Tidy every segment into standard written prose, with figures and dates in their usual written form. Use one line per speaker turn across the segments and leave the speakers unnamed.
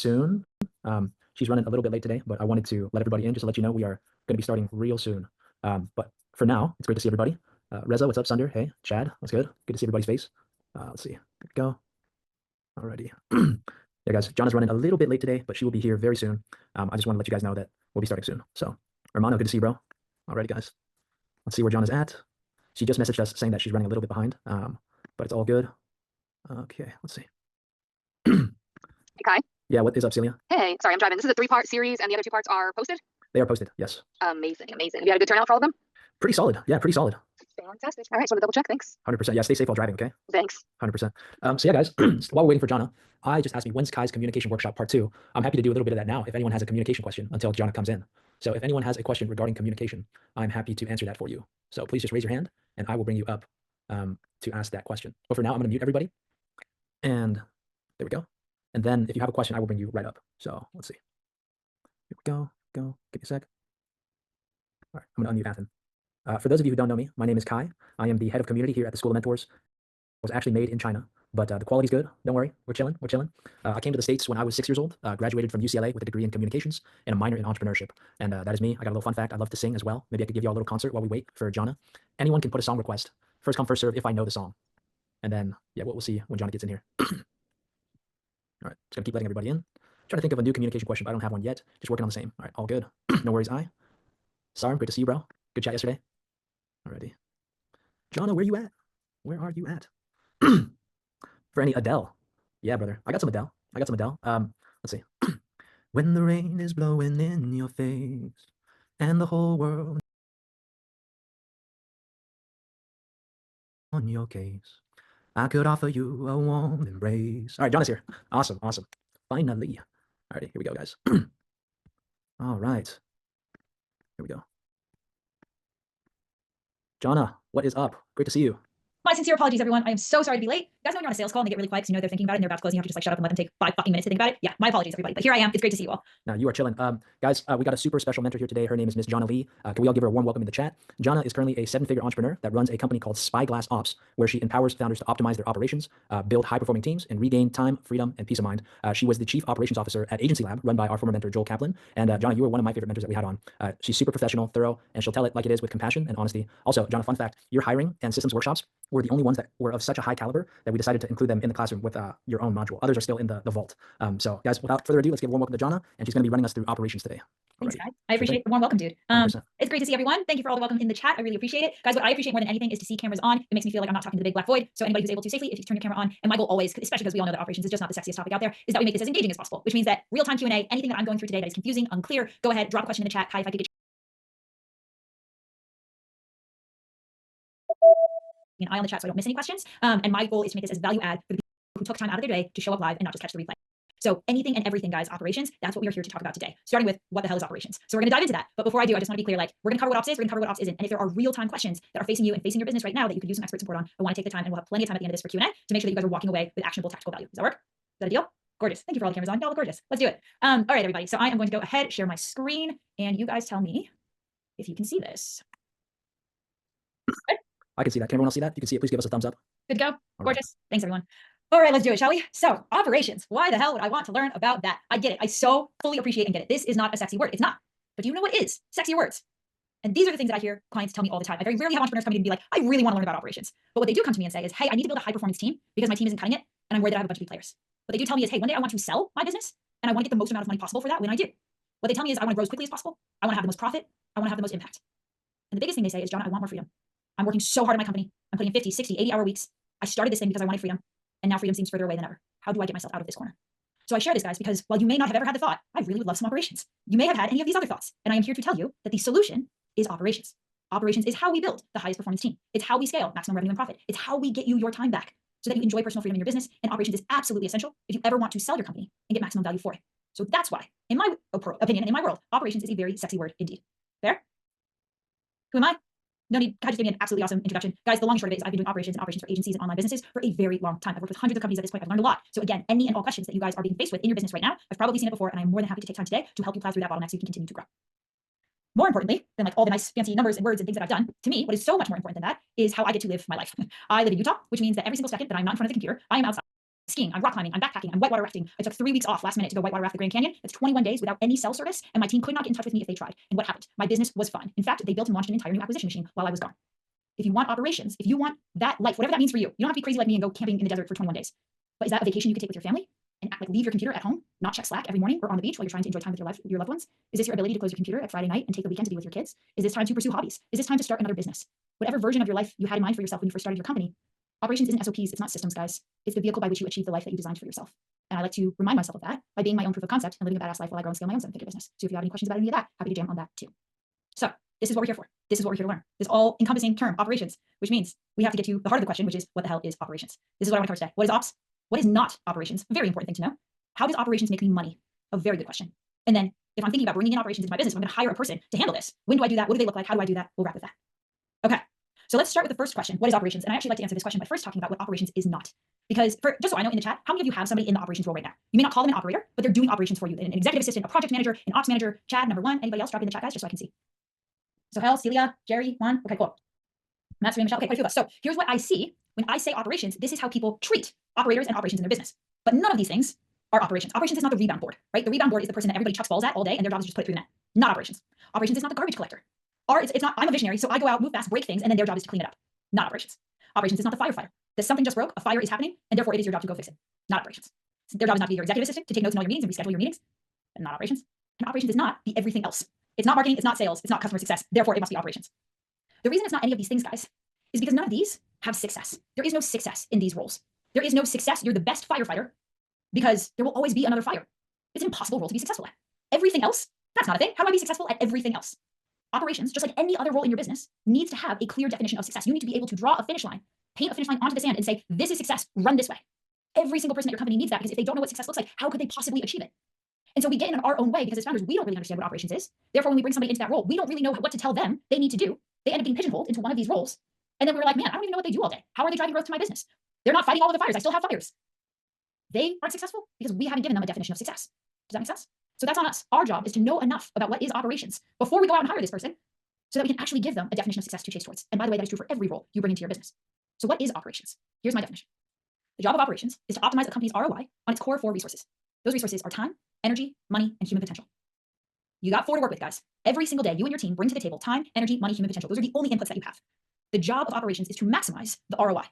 soon. She's running a little bit late today, but I wanted to let everybody in just to let you know we are going to be starting real soon. But for now, it's great to see everybody. Reza, what's up? Sunder, hey. Chad, what's good? Good to see everybody's face. Let's see. Good to go. Alrighty. Yeah, guys, Jhana's running a little bit late today, but she will be here very soon. I just want to let you guys know that we'll be starting soon. So, Hermano, good to see you, bro. Alrighty, guys. Let's see where Jhana's at. She just messaged us saying that she's running a little bit behind, but it's all good. Okay, let's see.
Hey, Kai.
Yeah, what is up, Celia?
Hey, sorry, I'm driving. This is a 3-part series, and the other 2 parts are posted?
They are posted, yes.
Amazing, amazing. Have you had a good turnout for all of them?
Pretty solid. Yeah, pretty solid.
Fantastic. All right, so to double check, thanks.
100%. Yeah, stay safe while driving, okay?
Thanks.
100%. So yeah, guys, while we're waiting for Jhana, I just asked me, when's Kai's communication workshop part 2? I'm happy to do a little bit of that now if anyone has a communication question until Jhana comes in. So if anyone has a question regarding communication, I'm happy to answer that for you. So please just raise your hand and I will bring you up to ask that question. But for now, I'm going to mute everybody. And there we go. And then if you have a question, I will bring you right up. So let's see. Here we go. Give me a sec. All right, I'm going to unmute Athen. For those of you who don't know me, my name is Kai. I am the head of community here at the School of Mentors. It was actually made in China, but the quality's good. Don't worry, we're chilling. I came to the States when I was 6 years old, graduated from UCLA with a degree in communications and a minor in entrepreneurship. And that is me. I got a little fun fact. I love to sing as well. Maybe I could give you all a little concert while we wait for Jhana. Anyone can put a song request. First come, first serve if I know the song. And then, yeah, we'll see when Jhana gets in here. All right, just gonna keep letting everybody in. Trying to think of a new communication question, but I don't have one yet. Just working on the same. All right, all good. No worries, Sarm, great to see you, bro. Good chat yesterday. Alrighty. Jhana, where you at? Where are you at? For any Adele. Yeah, brother. I got some Adele. Let's see. When the rain is blowing in your face and the whole world on your case, I could offer you a warm embrace. All right, Jhana's here. Awesome. Finally. Alrighty, here we go, guys. All right. Here we go. Jhana, what is up? Great to see you.
My sincere apologies, everyone. I am so sorry to be late. You guys know when you're on a sales call and they get really quiet because you know they're thinking about it and they're about to close and you have to just like shut up and let them take 5 fucking minutes to think about it. Yeah, my apologies, everybody. But here I am. It's great to see you all.
Now you are chilling. Guys, we got a super special mentor here today. Her name is Miss Jhana Lee. Can we all give her a warm welcome in the chat? Jhana is currently a 7-figure entrepreneur that runs a company called Spyglass Ops, where she empowers founders to optimize their operations, build high-performing teams, and regain time, freedom, and peace of mind. She was the chief operations officer at Agency Lab, run by our former mentor, Joel Kaplan. And Jhana, you were one of my favorite mentors that we had on. She's super professional, thorough, and she'll tell it like it is with compassion and honesty. Also, Jhana, fun fact, your hiring and systems workshops were the only ones that were of such a high caliber that we decided to include them in the classroom with your own module. Others are still in the vault. So guys, without further ado, let's give a warm welcome to Jhana, and she's going to be running us through operations today.
Thanks, guys. I appreciate the warm welcome, dude. It's great to see everyone. Thank you for all the welcome in the chat. I really appreciate it. Guys, what I appreciate more than anything is to see cameras on. It makes me feel like I'm not talking to the big black void. So anybody who's able to safely, if you turn your camera on, and my goal always, especially because we all know that operations is just not the sexiest topic out there, is that we make this as engaging as possible, which means that real-time Q&A, anything that I'm going through today that is confusing, unclear, go ahead, drop a question in the chat. Kai, if I could get an eye on the chat so I don't miss any questions. And my goal is to make this as value add for the people who took time out of their day to show up live and not just catch the replay. So anything and everything, guys, operations, that's what we are here to talk about today, starting with what the hell is operations. So we're going to dive into that. But before I do, I just want to be clear, like we're going to cover what ops is, we're going to cover what ops isn't. And if there are real-time questions that are facing you and facing your business right now that you could use some expert support on, I want to take the time and we'll have plenty of time at the end of this for Q&A to make sure that you guys are walking away with actionable tactical value. Does that work? Is that a deal? Gorgeous. Thank you for all the cameras on. Y'all look gorgeous. Let's do it. All right, everybody. So I am going to go ahead, share my screen, and you guys tell me if you can see this. Good?
I can see that. Can everyone else see that? If you can see it, please give us a thumbs up.
Good to go. Gorgeous. Thanks, everyone. All right, let's do it, shall we? So operations, why the hell would I want to learn about that? I get it. I so fully appreciate and get it. This is not a sexy word. It's not. But do you know what is? Sexy words. And these are the things that I hear clients tell me all the time. I very rarely have entrepreneurs come to me and be like, I really want to learn about operations. But what they do come to me and say is, hey, I need to build a high performance team because my team isn't cutting it. And I'm worried that I have a bunch of big players. What they do tell me is, hey, one day I want to sell my business and I want to get the most amount of money possible for that when I do. What they tell me is I want to grow as quickly as possible. I want to have the most profit. I want to have the most impact. And the biggest thing they say is, John, I want more freedom. I'm working so hard in my company. I'm putting in 50, 60, 80-hour weeks. I started this thing because I wanted freedom. And now freedom seems further away than ever. How do I get myself out of this corner? So I share this, guys, because while you may not have ever had the thought, I really would love some operations. You may have had any of these other thoughts. And I am here to tell you that the solution is operations. Operations is how we build the highest performance team. It's how we scale maximum revenue and profit. It's how we get you your time back so that you enjoy personal freedom in your business. And operations is absolutely essential if you ever want to sell your company and get maximum value for it. So that's why, in my opinion and in my world, operations is a very sexy word indeed. Fair? Who am I? No need. Kai just gave me an absolutely awesome introduction. Guys, the long and short of it is I've been doing operations and operations for agencies and online businesses for a very long time. I've worked with hundreds of companies at this point. I've learned a lot. So again, any and all questions that you guys are being faced with in your business right now, I've probably seen it before, and I'm more than happy to take time today to help you plow through that bottleneck so you can continue to grow. More importantly than like all the nice fancy numbers and words and things that I've done, to me, what is so much more important than that is how I get to live my life. I live in Utah, which means that every single second that I'm not in front of the computer, I am outside. skiing, I'm rock climbing, I'm backpacking, I'm whitewater rafting. I took 3 weeks off last minute to go whitewater raft the Grand Canyon. That's 21 days without any cell service, and my team could not get in touch with me if they tried. And what happened? My business was fine. In fact, they built and launched an entire new acquisition machine while I was gone. If you want operations, if you want that life, whatever that means for you, you don't have to be crazy like me and go camping in the desert for 21 days. But is that a vacation you could take with your family and like leave your computer at home, not check Slack every morning or on the beach while you're trying to enjoy time with your loved ones? Is this your ability to close your computer at Friday night and take the weekend to be with your kids? Is this time to pursue hobbies? Is this time to start another business? Whatever version of your life you had in mind for yourself when you first started your company, operations isn't SOPs, it's not systems, guys. It's the vehicle by which you achieve the life that you designed for yourself. And I like to remind myself of that by being my own proof of concept and living a badass life while I grow and scale my own seven-figure business. So if you have any questions about any of that, happy to jam on that too. So this is what we're here for. This is what we're here to learn. This all encompassing term, operations, which means we have to get to the heart of the question, which is what the hell is operations? This is what I want to cover today. What is ops? What is not operations? Very important thing to know. How does operations make me money? A very good question. And then if I'm thinking about bringing in operations into my business, I'm going to hire a person to handle this. When do I do that? What do they look like? How do I do that? We'll wrap with that. Okay. So let's start with the first question. What is operations? And I actually like to answer this question by first talking about what operations is not. Because just so I know in the chat, how many of you have somebody in the operations role right now? You may not call them an operator, but they're doing operations for you. An executive assistant, a project manager, an ops manager, Chad, number one. Anybody else? Drop in the chat, guys, just so I can see. So Hel, Celia, Jerry, Juan. Okay, cool. Matt, Serena, Michelle. Okay, quite a few of us. So here's what I see when I say operations. This is how people treat operators and operations in their business. But none of these things are operations. Operations is not the rebound board, right? The rebound board is the person that everybody chucks balls at all day, and their job is just put it through the net. Not operations. Operations is not the garbage collector. It's not, I'm a visionary, so I go out, move fast, break things, and then their job is to clean it up. Not operations. Operations is not the firefighter. That something just broke, a fire is happening, and therefore it is your job to go fix it. Not operations. Their job is not to be your executive assistant, to take notes in all your meetings and reschedule your meetings. And not operations. And operations is not the everything else. It's not marketing, it's not sales, it's not customer success. Therefore, it must be operations. The reason it's not any of these things, guys, is because none of these have success. There is no success in these roles. There is no success. You're the best firefighter because there will always be another fire. It's an impossible role to be successful at. Everything else, that's not a thing. How do I be successful at everything else? Operations, just like any other role in your business, needs to have a clear definition of success. You need to be able to draw a finish line, paint a finish line onto the sand and say, this is success, run this way. Every single person at your company needs that, because if they don't know what success looks like, how could they possibly achieve it? And so we get in our own way because as founders, we don't really understand what operations is. Therefore, when we bring somebody into that role, we don't really know what to tell them they need to do. They end up being pigeonholed into one of these roles. And then we're like, man, I don't even know what they do all day. How are they driving growth to my business? They're not fighting all of the fires. I still have fires. They aren't successful because we haven't given them a definition of success. Does that make sense? So that's on us. Our job is to know enough about what is operations before we go out and hire this person so that we can actually give them a definition of success to chase towards. And by the way, that is true for every role you bring into your business. So what is operations? Here's my definition. The job of operations is to optimize a company's ROI on its core 4 resources. Those resources are time, energy, money, and human potential. You got 4 to work with, guys. Every single day, you and your team bring to the table time, energy, money, human potential. Those are the only inputs that you have. The job of operations is to maximize the ROI.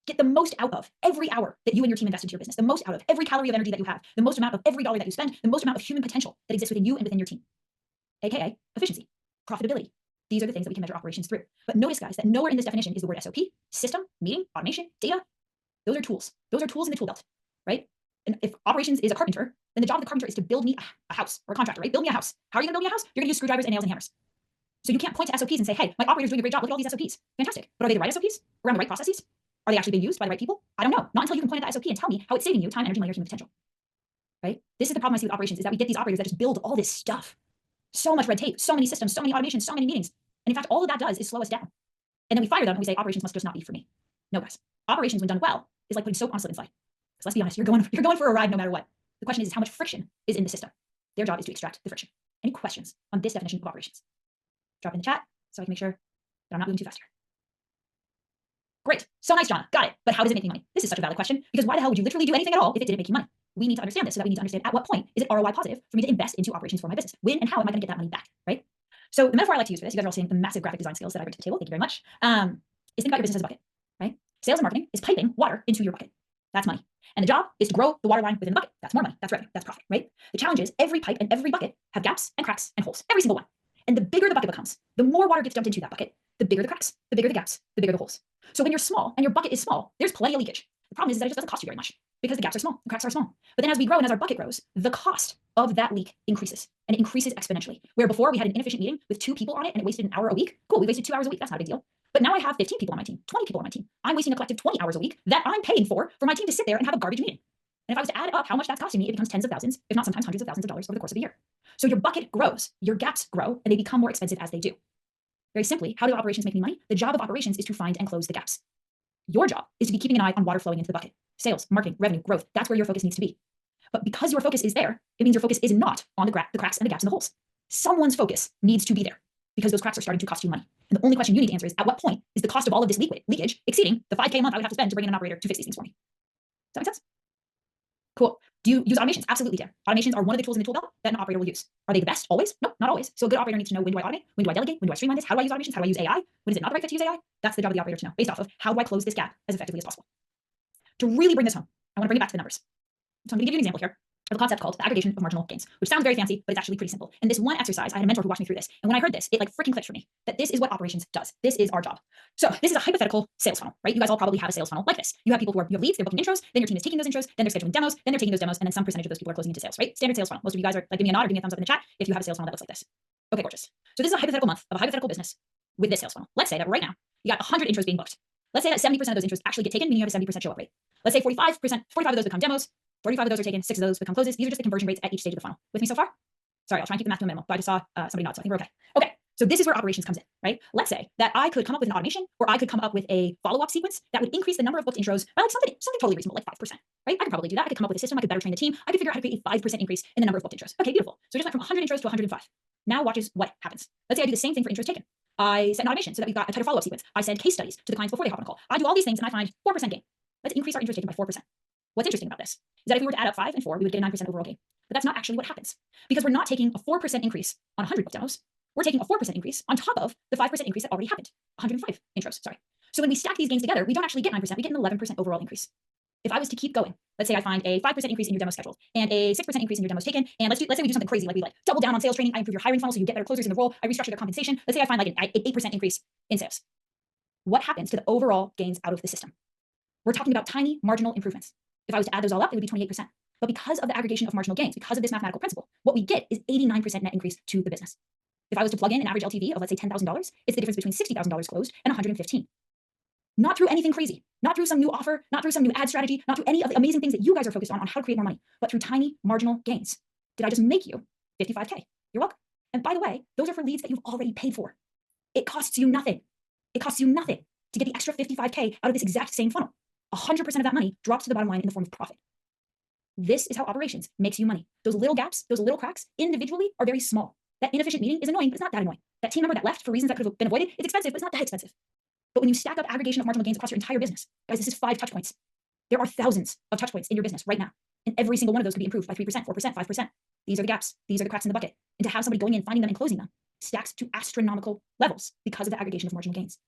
Get the most out of every hour that you and your team invest into your business, the most out of every calorie of energy that you have, the most amount of every dollar that you spend, the most amount of human potential that exists within you and within your team, AKA efficiency, profitability. These are the things that we can measure operations through. But notice, guys, that nowhere in this definition is the word SOP, system, meeting, automation, data. Those are tools. Those are tools in the tool belt, right? And if operations is a carpenter, then the job of the carpenter is to build me a house, or a contractor, right? Build me a house. How are you gonna build me a house? You're gonna use screwdrivers and nails and hammers. So you can't point to SOPs and say, hey, my operator's doing a great job. Look at all these SOPs. Fantastic. But are they the right SOPs? Around the right processes? Are they actually being used by the right people? I don't know. Not until you can point at the SOP and tell me how it's saving you time, energy, money, or human potential. Right? This is the problem I see with operations, is that we get these operators that just build all this stuff. So much red tape, so many systems, so many automations, so many meetings. And in fact, all of that does is slow us down. And then we fire them and we say, operations must just not be for me. No, guys. Operations, when done well, is like putting soap on a slip and slide. Because let's be honest, you're going for a ride no matter what. The question is how much friction is in the system. Their job is to extract the friction. Any questions on this definition of operations? Drop in the chat so I can make sure that I'm not moving too fast here. Great. So nice, Jhana. Got it. But how does it make me money? This is such a valid question, because why the hell would you literally do anything at all if it didn't make you money? We need to understand this so that we need to understand at what point is it ROI positive for me to invest into operations for my business? When and how am I going to get that money back, right? So the metaphor I like to use for this, you guys are all seeing the massive graphic design skills that I bring to the table. Thank you very much. Is think about your business as a bucket, right? Sales and marketing is piping water into your bucket. That's money. And the job is to grow the water line within the bucket. That's more money. That's revenue. That's profit, right? The challenge is every pipe and every bucket have gaps and cracks and holes. Every single one. And the bigger the bucket becomes, the more water gets dumped into that bucket, the bigger the cracks, the bigger the gaps, the bigger the holes. So when you're small and your bucket is small, there's plenty of leakage. The problem is that it just doesn't cost you very much because the gaps are small, the cracks are small. But then as we grow and as our bucket grows, the cost of that leak increases, and it increases exponentially. Where before we had an inefficient meeting with 2 people on it and it wasted an hour a week. Cool, we wasted 2 hours a week. That's not a big deal. But now I have 15 people on my team, 20 people on my team. I'm wasting a collective 20 hours a week that I'm paying for my team to sit there and have a garbage meeting. And if I was to add up how much that's costing me, it becomes tens of thousands, if not sometimes hundreds of thousands of dollars over the course of a year. So your bucket grows, your gaps grow, and they become more expensive as they do. Very simply, how do operations make me money? The job of operations is to find and close the gaps. Your job is to be keeping an eye on water flowing into the bucket. Sales, marketing, revenue, growth. That's where your focus needs to be. But because your focus is there, it means your focus is not on the cracks and the gaps and the holes. Someone's focus needs to be there because those cracks are starting to cost you money. And the only question you need to answer is, at what point is the cost of all of this leakage exceeding the $5K a month I would have to spend to bring in an operator to fix these things for me? Does that make sense? Cool. Do you use automations? Absolutely, Dan. Automations are one of the tools in the tool belt that an operator will use. Are they the best? Always? No, not always. So a good operator needs to know, when do I automate? When do I delegate? When do I streamline this? How do I use automations? How do I use AI? When is it not the right fit to use AI? That's the job of the operator to know, based off of how do I close this gap as effectively as possible. To really bring this home, I want to bring it back to the numbers. So I'm going to give you an example here of a concept called the aggregation of marginal gains, which sounds very fancy, but it's actually pretty simple. And this one exercise, I had a mentor who watched me through this. And when I heard this, it like freaking clicked for me that this is what operations does. This is our job. So this is a hypothetical sales funnel, right? You guys all probably have a sales funnel like this. You have people you have leads, they're booking intros, then your team is taking those intros, then they're scheduling demos, then they're taking those demos, and then some percentage of those people are closing into sales, right? Standard sales funnel. Most of you guys are like, give me a nod or give me a thumbs up in the chat if you have a sales funnel that looks like this. Okay, gorgeous. So this is a hypothetical month of a hypothetical business with this sales funnel. Let's say that right now you got 100 intros being booked. Let's say that 70% of those intros actually get taken, meaning you have a 70% show up rate. Let's say 45% of those become demos, 35 of those are taken, 6 of those become closes. These are just the conversion rates at each stage of the funnel. With me so far? Sorry, I'll try and keep the math to a minimum, but I just saw somebody nod, so I think we're okay. Okay, so this is where operations comes in, right? Let's say that I could come up with an automation, or I could come up with a follow-up sequence that would increase the number of booked intros by like something totally reasonable, like 5%, right? I could probably do that. I could come up with a system. I could better train the team. I could figure out how to create a 5% increase in the number of booked intros. Okay, beautiful. So we just went from 100 intros to 105. Now watch what happens. Let's say I do the same thing for intros taken. I set an automation so that we've got a tighter follow-up sequence. I send case studies to the clients before they hop on a call. I do all these things and I find 4% gain. Let's increase our intros taken by 4%. What's interesting about this is that if we were to add up 5 and 4, we would get a 9% overall gain. But that's not actually what happens, because we're not taking a 4% increase on 100 book demos. We're taking a 4% increase on top of the 5% increase that already happened. 105 intros, sorry. So when we stack these gains together, we don't actually get 9%, we get an 11% overall increase. If I was to keep going, let's say I find a 5% increase in your demo scheduled and a 6% increase in your demos taken, and let's say we do something crazy, like we like double down on sales training, I improve your hiring funnel so you get better closers in the role, I restructure their compensation. Let's say I find like an 8% increase in sales. What happens to the overall gains out of the system? We're talking about tiny marginal improvements. If I was to add those all up, it would be 28%. But because of the aggregation of marginal gains, because of this mathematical principle, what we get is 89% net increase to the business. If I was to plug in an average LTV of, let's say, $10,000, it's the difference between $60,000 closed and 115. Not through anything crazy, not through some new offer, not through some new ad strategy, not through any of the amazing things that you guys are focused on how to create more money, but through tiny marginal gains. Did I just make you 55K? You're welcome. And by the way, those are for leads that you've already paid for. It costs you nothing. It costs you nothing to get the extra 55K out of this exact same funnel. 100% of that money drops to the bottom line in the form of profit. This is how operations makes you money. Those little gaps, those little cracks individually are very small. That inefficient meeting is annoying, but it's not that annoying. That team member that left for reasons that could have been avoided, it's expensive, but it's not that expensive. But when you stack up aggregation of marginal gains across your entire business, guys, this is 5 touch points. There are thousands of touch points in your business right now. And every single one of those could be improved by 3%, 4%, 5%. These are the gaps. These are the cracks in the bucket. And to have somebody going in, finding them and closing them stacks to astronomical levels because of the aggregation of marginal gains.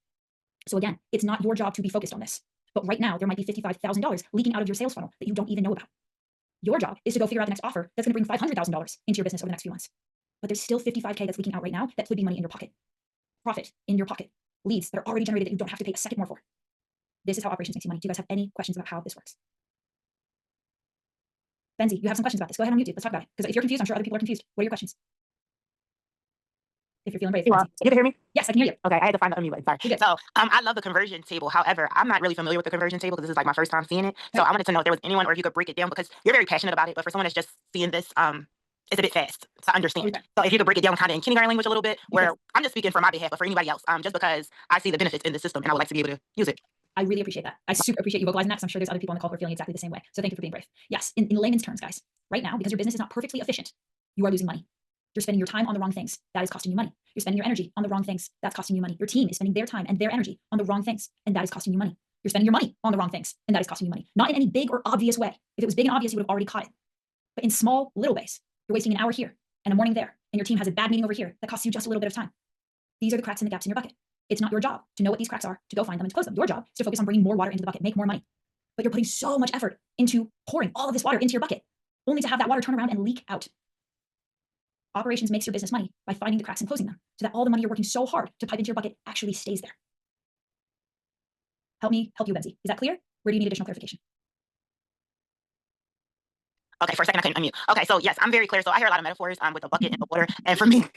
So again, it's not your job to be focused on this. But right now, there might be $55,000 leaking out of your sales funnel that you don't even know about. Your job is to go figure out the next offer that's going to bring $500,000 into your business over the next few months. But there's still $55K that's leaking out right now that could be money in your pocket. Profit in your pocket. Leads that are already generated that you don't have to pay a second more for. This is how operations makes you money. Do you guys have any questions about how this works? Benzie, you have some questions about this. Go ahead on YouTube. Let's talk about it. Because if you're confused, I'm sure other people are confused. What are your questions? If you're feeling brave.
You can hear me?
Yes, I can hear you.
Okay, I had to find the unmute button. Sorry.
You're good.
So I love the conversion table. However, I'm not really familiar with the conversion table because this is like my first time seeing it. So I wanted to know if there was anyone, or if you could break it down, because you're very passionate about it. But for someone that's just seeing this, it's a bit fast to understand.
Okay.
So if you could break it down kind of in kindergarten language a little bit, where I'm just speaking for my behalf, but for anybody else, just because I see the benefits in the system and I would like to be able to use it.
I really appreciate that. I super appreciate you vocalizing that, because I'm sure there's other people on the call who are feeling exactly the same way. So thank you for being brave. Yes, in layman's terms, guys, right now, because your business is not perfectly efficient, you are losing money. You're spending your time on the wrong things. That is costing you money. You're spending your energy on the wrong things. That's costing you money. Your team is spending their time and their energy on the wrong things, and that is costing you money. You're spending your money on the wrong things, and that is costing you money. Not in any big or obvious way. If it was big and obvious, you would have already caught it. But in small, little ways, you're wasting an hour here and a morning there, and your team has a bad meeting over here that costs you just a little bit of time. These are the cracks and the gaps in your bucket. It's not your job to know what these cracks are, to go find them and to close them. Your job is to focus on bringing more water into the bucket, make more money. But you're putting so much effort into pouring all of this water into your bucket, only to have that water turn around and leak out. Operations makes your business money by finding the cracks and closing them, so that all the money you're working so hard to pipe into your bucket actually stays there. Help me help you, Benzie. Is that clear? Where do you need additional clarification?
Okay, for a second I couldn't unmute. Okay, so yes, I'm very clear. So I hear a lot of metaphors with the bucket and the water. And for me, just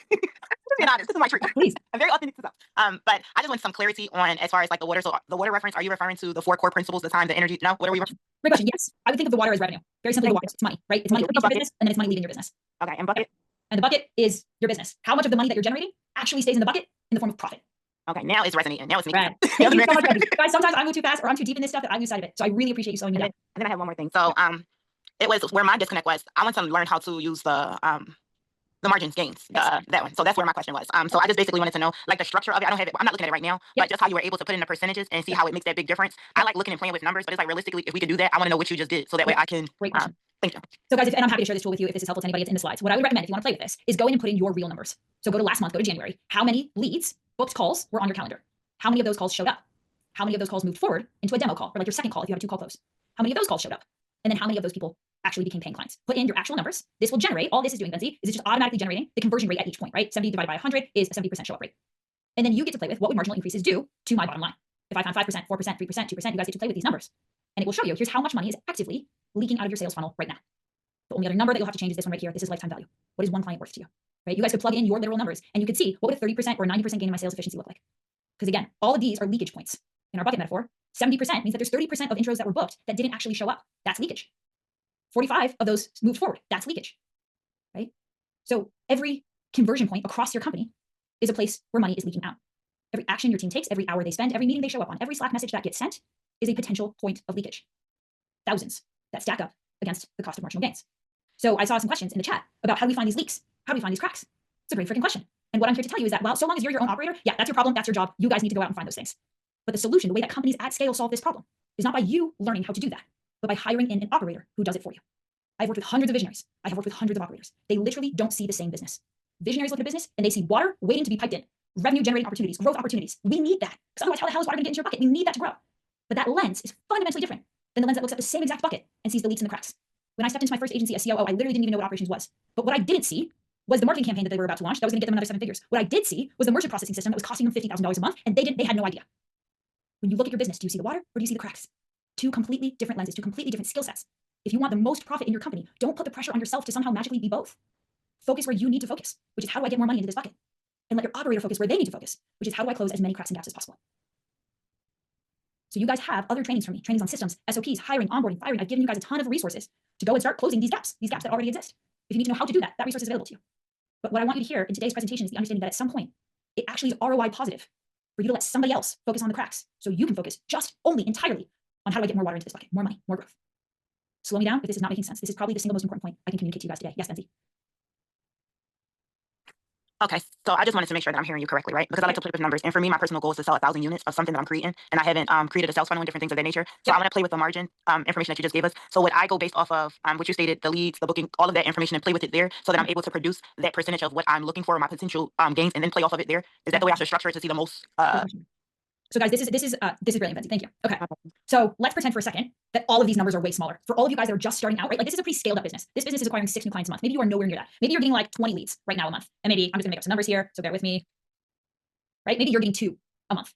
being honest, this is my truth.
Please.
I'm very authentic to stuff. But I just want some clarity on, as far as like the water. So the water reference, are you referring to the 4 core principles, the time, the energy? No, what are we referring?
Great question. Yes, I would think of the water as revenue. Very simply, the water, it's money, right? It's money coming into your business, and then it's money leaving your business.
Okay, and bucket?
And the bucket is your business. How much of the money that you're generating actually stays in the bucket in the form of profit?
Okay, now it's resonating. Now it's me.
Right. Thank you so much, Benzie. Guys, sometimes I move too fast or I'm too deep in this stuff that I lose sight of it. So I really appreciate you slowing me down.
And then I have one more thing. So it was where my disconnect was. I want to learn how to use the margins gains, that one. So that's where my question was. So I just basically wanted to know, like, the structure of it. I don't have it. I'm not looking at it right now, but just how you were able to put in the percentages and see how it makes that big difference. I like looking and playing with numbers, but it's like, realistically, if we could do that, I want to know what you just did, so that way I can.
Great question.
Thank you.
So guys, and I'm happy to share this tool with you if this is helpful to anybody. It's in the slides. What I would recommend if you want to play with this is go in and put in your real numbers. So go to last month, go to January. How many leads, booked calls were on your calendar? How many of those calls showed up? How many of those calls moved forward into a demo call, or like your second call if you have a 2-call close? How many of those calls showed up? And then how many of those people actually became paying clients? Put in your actual numbers. This will generate, all this is doing, Benzie, is it's just automatically generating the conversion rate at each point, right? 70 divided by 100 is a 70% show up rate. And then you get to play with what would marginal increases do to my bottom line. If I found 5%, 4%, 3%, 2%, you guys get to play with these numbers. And it will show you, here's how much money is actively leaking out of your sales funnel right now. The only other number that you'll have to change is this one right here. This is lifetime value. What is one client worth to you? Right? You guys could plug in your literal numbers and you could see what would a 30% or 90% gain in my sales efficiency look like. Because again, all of these are leakage points. In our bucket metaphor, 70% means that there's 30% of intros that were booked that didn't actually show up. That's leakage. 45 of those moved forward. That's leakage, right? So every conversion point across your company is a place where money is leaking out. Every action your team takes, every hour they spend, every meeting they show up on, every Slack message that gets sent is a potential point of leakage. Thousands that stack up against the cost of marginal gains. So I saw some questions in the chat about how do we find these leaks? How do we find these cracks? It's a great freaking question. And what I'm here to tell you is that, well, so long as you're your own operator, yeah, that's your problem, that's your job. You guys need to go out and find those things. But the solution, the way that companies at scale solve this problem, is not by you learning how to do that, but by hiring in an operator who does it for you. I've worked with hundreds of visionaries. I have worked with hundreds of operators. They literally don't see the same business. Visionaries look at a business and they see water waiting to be piped in, revenue generating opportunities, growth opportunities. We need that. Because otherwise, how the hell is water going to get into your bucket? We need that to grow. But that lens is fundamentally different than the lens that looks at the same exact bucket and sees the leaks and the cracks. When I stepped into my first agency as COO, I literally didn't even know what operations was. But what I didn't see was the marketing campaign that they were about to launch that was going to get them another 7 figures. What I did see was the merchant processing system that was costing them $50,000 a month, and they had no idea. When you look at your business, do you see the water or do you see the cracks? Two completely different lenses, two completely different skill sets. If you want the most profit in your company, don't put the pressure on yourself to somehow magically be both. Focus where you need to focus, which is how do I get more money into this bucket? And let your operator focus where they need to focus, which is how do I close as many cracks and gaps as possible? So you guys have other trainings from me, trainings on systems, SOPs, hiring, onboarding, firing. I've given you guys a ton of resources to go and start closing these gaps that already exist. If you need to know how to do that, that resource is available to you. But what I want you to hear in today's presentation is the understanding that at some point, it actually is ROI positive for you to let somebody else focus on the cracks so you can focus just only entirely on how do I get more water into this bucket, more money, more growth. Slow me down if this is not making sense. This is probably the single most important point I can communicate to you guys today. Yes, Benzie.
Okay, so I just wanted to make sure that I'm hearing you correctly, right? Because I like to play with numbers. And for me, my personal goal is to sell 1,000 units of something that I'm creating. And I haven't created a sales funnel and different things of that nature. So I want to play with the margin information that you just gave us. So would I go based off of what you stated, the leads, the booking, all of that information and play with it there so that I'm able to produce that percentage of what I'm looking for, my potential gains, and then play off of it there? Is that the way I should structure it to see the most?
So guys, this is brilliant, Benzie. Thank you. Okay. So let's pretend for a second that all of these numbers are way smaller. For all of you guys that are just starting out, right? Like this is a pretty scaled up business. This business is acquiring 6 new clients a month. Maybe you are nowhere near that. Maybe you're getting like 20 leads right now a month. And maybe I'm just gonna make up some numbers here. So bear with me. Right? Maybe you're getting 2 a month.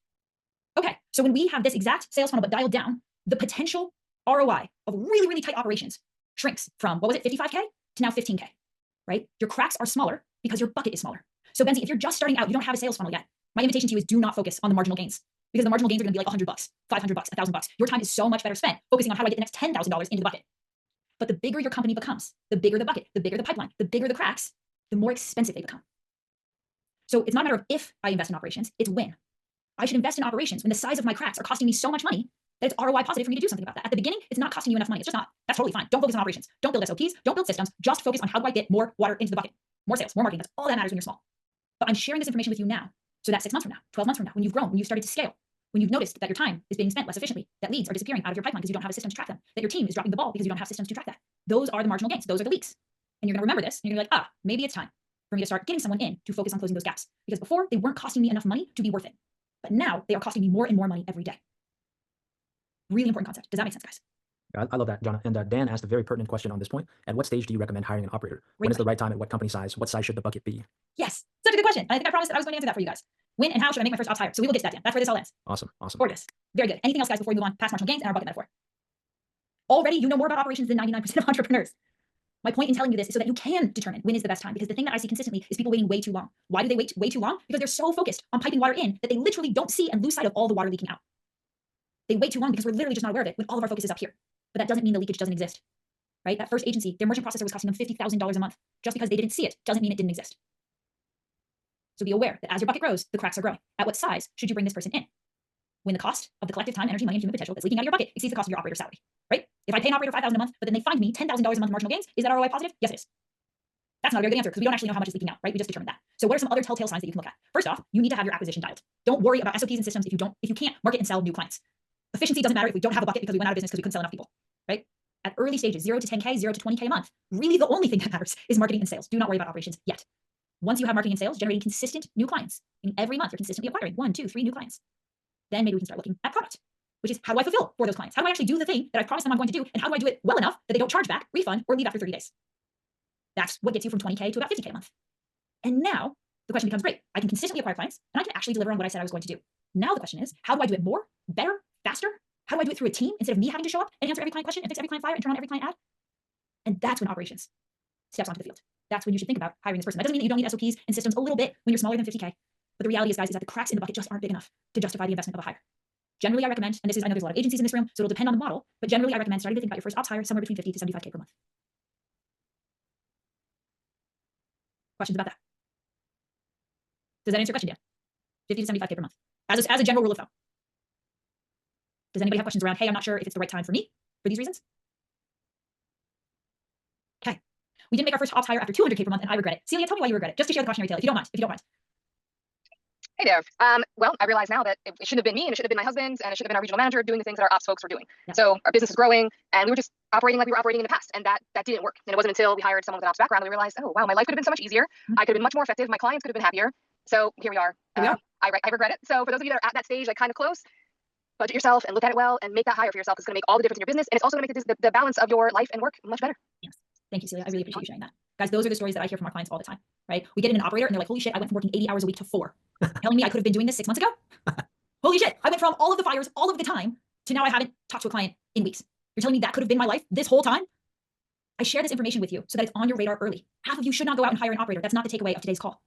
Okay. So when we have this exact sales funnel, but dialed down, the potential ROI of really, really tight operations shrinks from, what was it, 55K to now 15K, right? Your cracks are smaller because your bucket is smaller. So Benzie, if you're just starting out, you don't have a sales funnel yet. My invitation to you is do not focus on the marginal gains. Because the marginal gains are going to be like $100, $500, $1,000. Your time is so much better spent focusing on how do I get the next $10,000 into the bucket. But the bigger your company becomes, the bigger the bucket, the bigger the pipeline, the bigger the cracks, the more expensive they become. So it's not a matter of if I invest in operations, it's when. I should invest in operations when the size of my cracks are costing me so much money that it's ROI positive for me to do something about that. At the beginning, it's not costing you enough money. It's just not. That's totally fine. Don't focus on operations. Don't build SOPs. Don't build systems. Just focus on how do I get more water into the bucket. More sales, more marketing. That's all that matters when you're small. But I'm sharing this information with you now so that 6 months from now, 12 months from now, when you've grown, when you've started to scale, when you've noticed that your time is being spent less efficiently, that leads are disappearing out of your pipeline because you don't have a system to track them, that your team is dropping the ball because you don't have systems to track that. Those are the marginal gains. Those are the leaks. And you're going to remember this and you're going to be like, maybe it's time for me to start getting someone in to focus on closing those gaps. Because before they weren't costing me enough money to be worth it. But now they are costing me more and more money every day. Really important concept. Does that make sense, guys?
I love that, Jhana. And Dan asked a very pertinent question on this point. At what stage do you recommend hiring an operator? When is the right time? At what company size? What size should the bucket be?
Yes, such a good question. I think I promised that I was going to answer that for you guys. When and how should I make my first ops hire? So we will get to that, Dan. That's where this all ends.
Awesome. Awesome.
Gorgeous. Very good. Anything else, guys, before we move on past marginal gains and our bucket metaphor? Already, you know more about operations than 99% of entrepreneurs. My point in telling you this is so that you can determine when is the best time, because the thing that I see consistently is people waiting way too long. Why do they wait way too long? Because they're so focused on piping water in that they literally don't see and lose sight of all the water leaking out. They wait too long because we're literally just not aware of it when all of our focus is up here. But that doesn't mean the leakage doesn't exist, right? That first agency, their merchant processor was costing them $50,000 a month. Just because they didn't see it doesn't mean it didn't exist. So be aware that as your bucket grows, the cracks are growing. At what size should you bring this person in? When the cost of the collective time, energy, money, and human potential that's leaking out of your bucket exceeds the cost of your operator's salary, right? If I pay an operator $5,000 a month, but then they find me $10,000 a month marginal gains, is that ROI positive? Yes, it is. That's not a very good answer because we don't actually know how much is leaking out, right? We just determined that. So what are some other telltale signs that you can look at? First off, you need to have your acquisition dialed. Don't worry about SOPs and systems if you can't market and sell new clients. Efficiency doesn't matter if we don't have a bucket because we went out of business because we couldn't sell enough people, right? at early stages, 0 to 10K, 0 to 20K a month, really the only thing that matters is marketing and sales. Do not worry about operations yet. Once you have marketing and sales, generating consistent new clients, and every month you're consistently acquiring 1, 2, 3 new clients, then maybe we can start looking at product, which is how do I fulfill for those clients? How do I actually do the thing that I promised them I'm going to do? And how do I do it well enough that they don't charge back, refund, or leave after 30 days? That's what gets you from 20K to about 50K a month. And now the question becomes, great, I can consistently acquire clients and I can actually deliver on what I said I was going to do. Now the question is, how do I do it more, better, faster? How do I do it through a team instead of me having to show up and answer every client question and fix every client flyer and turn on every client ad? And that's when operations steps onto the field. That's when you should think about hiring this person. That doesn't mean that you don't need SOPs and systems a little bit when you're smaller than 50K. But the reality is, guys, is that the cracks in the bucket just aren't big enough to justify the investment of a hire. Generally, I recommend, and this is, I know there's a lot of agencies in this room, so it'll depend on the model, but generally I recommend starting to think about your first ops hire somewhere between 50 to 75K per month. Questions about that? Does that answer your question, Dan? 50 to 75K per month. As a general rule of thumb. Does anybody have questions around, hey, I'm not sure if it's the right time for me for these reasons? Okay. We didn't make our first ops hire after 200K per month, and I regret it. Celia, tell me why you regret it, just to share the cautionary tale, if you don't mind, if you don't mind.
Hey there. Well, I realize now that it shouldn't have been me, and it should have been my husband, and it should have been our regional manager doing the things that our ops folks were doing.
Yeah.
So our business is growing, and we were just operating like we were operating in the past, and that didn't work. And it wasn't until we hired someone with an ops background that we realized, oh wow, my life could have been so much easier. I could have been much more effective. My clients could have been happier. So here we are. I regret it. So for those of you that are at that stage, like kind of close, budget yourself and look at it well and make that hire for yourself. It's going to make all the difference in your business, and it's also going to make the balance of your life and work much better.
Yes. Thank you, Celia. I really appreciate you sharing that. Guys, those are the stories that I hear from our clients all the time, right? We get in an operator and they're like, holy shit, I went from working 80 hours a week to 4. Telling me I could have been doing this 6 months ago? Holy shit, I went from all of the fires all of the time to now I haven't talked to a client in weeks. You're telling me that could have been my life this whole time? I share this information with you so that it's on your radar early. Half of you should not go out and hire an operator. That's not the takeaway of today's call.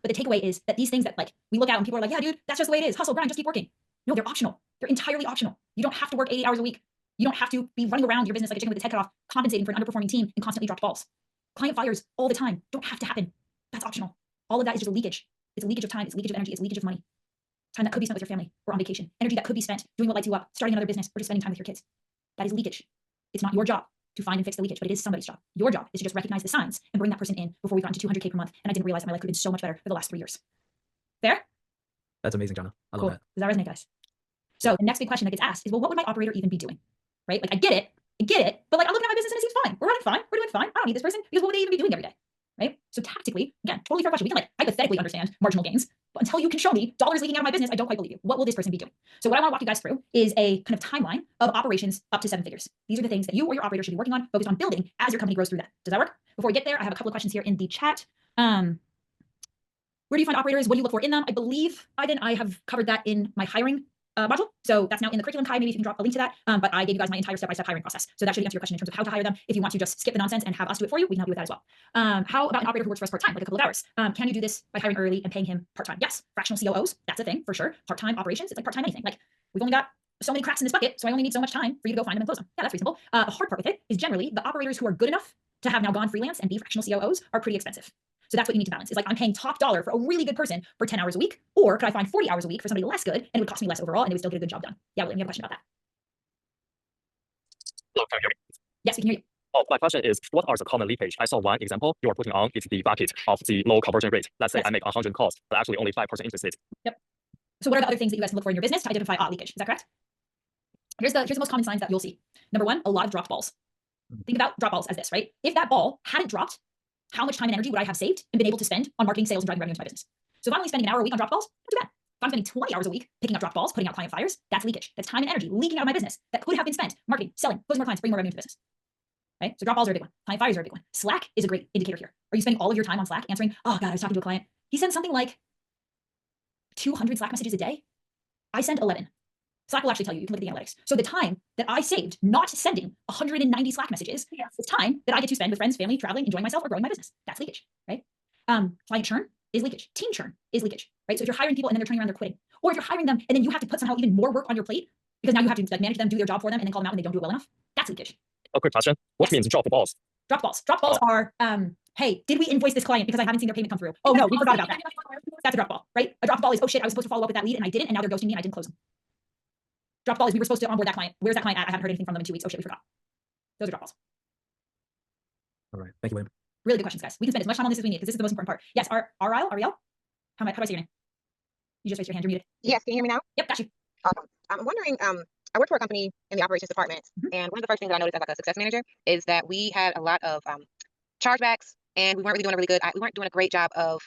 But the takeaway is that these things that like we look at and people are like, yeah, dude, that's just the way it is. Hustle, grind, just keep working. No, they're optional. They're entirely optional. You don't have to work 80 hours a week. You don't have to be running around your business like a chicken with its head cut off, compensating for an underperforming team and constantly dropped balls. Client fires all the time don't have to happen. That's optional. All of that is just a leakage. It's a leakage of time. It's a leakage of energy. It's a leakage of money. Time that could be spent with your family or on vacation. Energy that could be spent doing what lights you up, starting another business, or just spending time with your kids. That is leakage. It's not your job to find and fix the leakage, but it is somebody's job. Your job is to just recognize the signs and bring that person in before we got into 200K per month. And I didn't realize that my life could have been so much better for the last 3 years. Fair?
That's amazing, Jhana. I love
Cool.
that.
Does that resonate, guys? So the next big question that gets asked is, well, what would my operator even be doing? Right? Like I get it, but like I'm looking at my business and it seems fine. We're running fine. We're doing fine. I don't need this person because what would they even be doing every day? Right? So tactically, again, totally fair question. We can like hypothetically understand marginal gains, but until you can show me dollars leaking out of my business, I don't quite believe you. What will this person be doing? So what I want to walk you guys through is a kind of timeline of operations up to 7 figures. These are the things that you or your operator should be working on, focused on building as your company grows through that. Does that work? Before we get there, I have a couple of questions here in the chat. Where do you find operators? What do you look for in them? I believe, I have covered that in my hiring module. So that's now in the curriculum. Kai, maybe if you can drop a link to that. But I gave you guys my entire step-by-step hiring process. So that should answer your question in terms of how to hire them. If you want to just skip the nonsense and have us do it for you, we can help you with that as well. How about an operator who works for us part-time, like a couple of hours? Can you do this by hiring early and paying him part-time? Yes. Fractional COOs, that's a thing for sure. Part-time operations, it's like part-time anything. Like we've only got so many cracks in this bucket, so I only need so much time for you to go find them and close them. Yeah, that's reasonable. The hard part with it is generally the operators who are good enough to have now gone freelance and be fractional COOs are pretty expensive. So that's what you need to balance. Is like I'm paying top dollar for a really good person for 10 hours a week, or could I find 40 hours a week for somebody less good and it would cost me less overall and they would still get a good job done? Yeah, William, you have a question about that?
Hello, can you hear me?
Yes, we can hear you.
Oh, my question is, what are the common leakage? I saw one example you are putting on is the bucket of the low conversion rate. Let's say
Yes.
I make 100 calls, but actually only 5% interested.
So what are the other things that you guys can look for in your business to identify leakage? Is that correct? Here's the most common signs that you'll see. Number one, a lot of dropped balls. Think about drop balls as this, right? If that ball hadn't dropped, how much time and energy would I have saved and been able to spend on marketing, sales, and driving revenue into my business? So if I'm only spending an hour a week on drop balls, not too bad. If I'm spending 20 hours a week picking up drop balls, putting out client fires, that's leakage. That's time and energy leaking out of my business that could have been spent marketing, selling, closing more clients, bringing more revenue into the business. Right? So drop balls are a big one. Client fires are a big one. Slack is a great indicator here. Are you spending all of your time on Slack answering, oh God, I was talking to a client. He sends something like 200 Slack messages a day. I send 11. Slack will actually tell you, you can look at the analytics. So the time that I saved not sending 190 Slack messages is time that I get to spend with friends, family, traveling, enjoying myself, or growing my business. That's leakage, right? Client churn is leakage. Team churn is leakage, right? So if you're hiring people and then they're turning around, they're quitting. Or if you're hiring them and then you have to put somehow even more work on your plate because now you have to like manage them, do their job for them, and then call them out when they don't do it well enough. That's leakage.
A quick question. What means drop the balls?
Drop balls. Drop balls are, hey, did we invoice this client because I haven't seen their payment come through? Oh no, we forgot about that. That's a drop ball, right? A drop ball is, oh shit, I was supposed to follow up with that lead and I didn't, and now they're ghosting me and I didn't close them. Drop ball is we were supposed to onboard that client. Where's that client at? I haven't heard anything from them in 2 weeks. Oh shit, we forgot. Those are drop balls.
All right. Thank you, William.
Really good questions, guys. We can spend as much time on this as we need because this is the most important part. Yes, Ariel? How do I say your name? You just raised your hand. You're muted.
Yes, can you hear me now?
Yep, got you.
I'm wondering, I worked for a company in the operations department,
Mhm.
and one of the first things that I noticed as like a success manager is that we had a lot of chargebacks, and we weren't really doing we weren't doing a great job of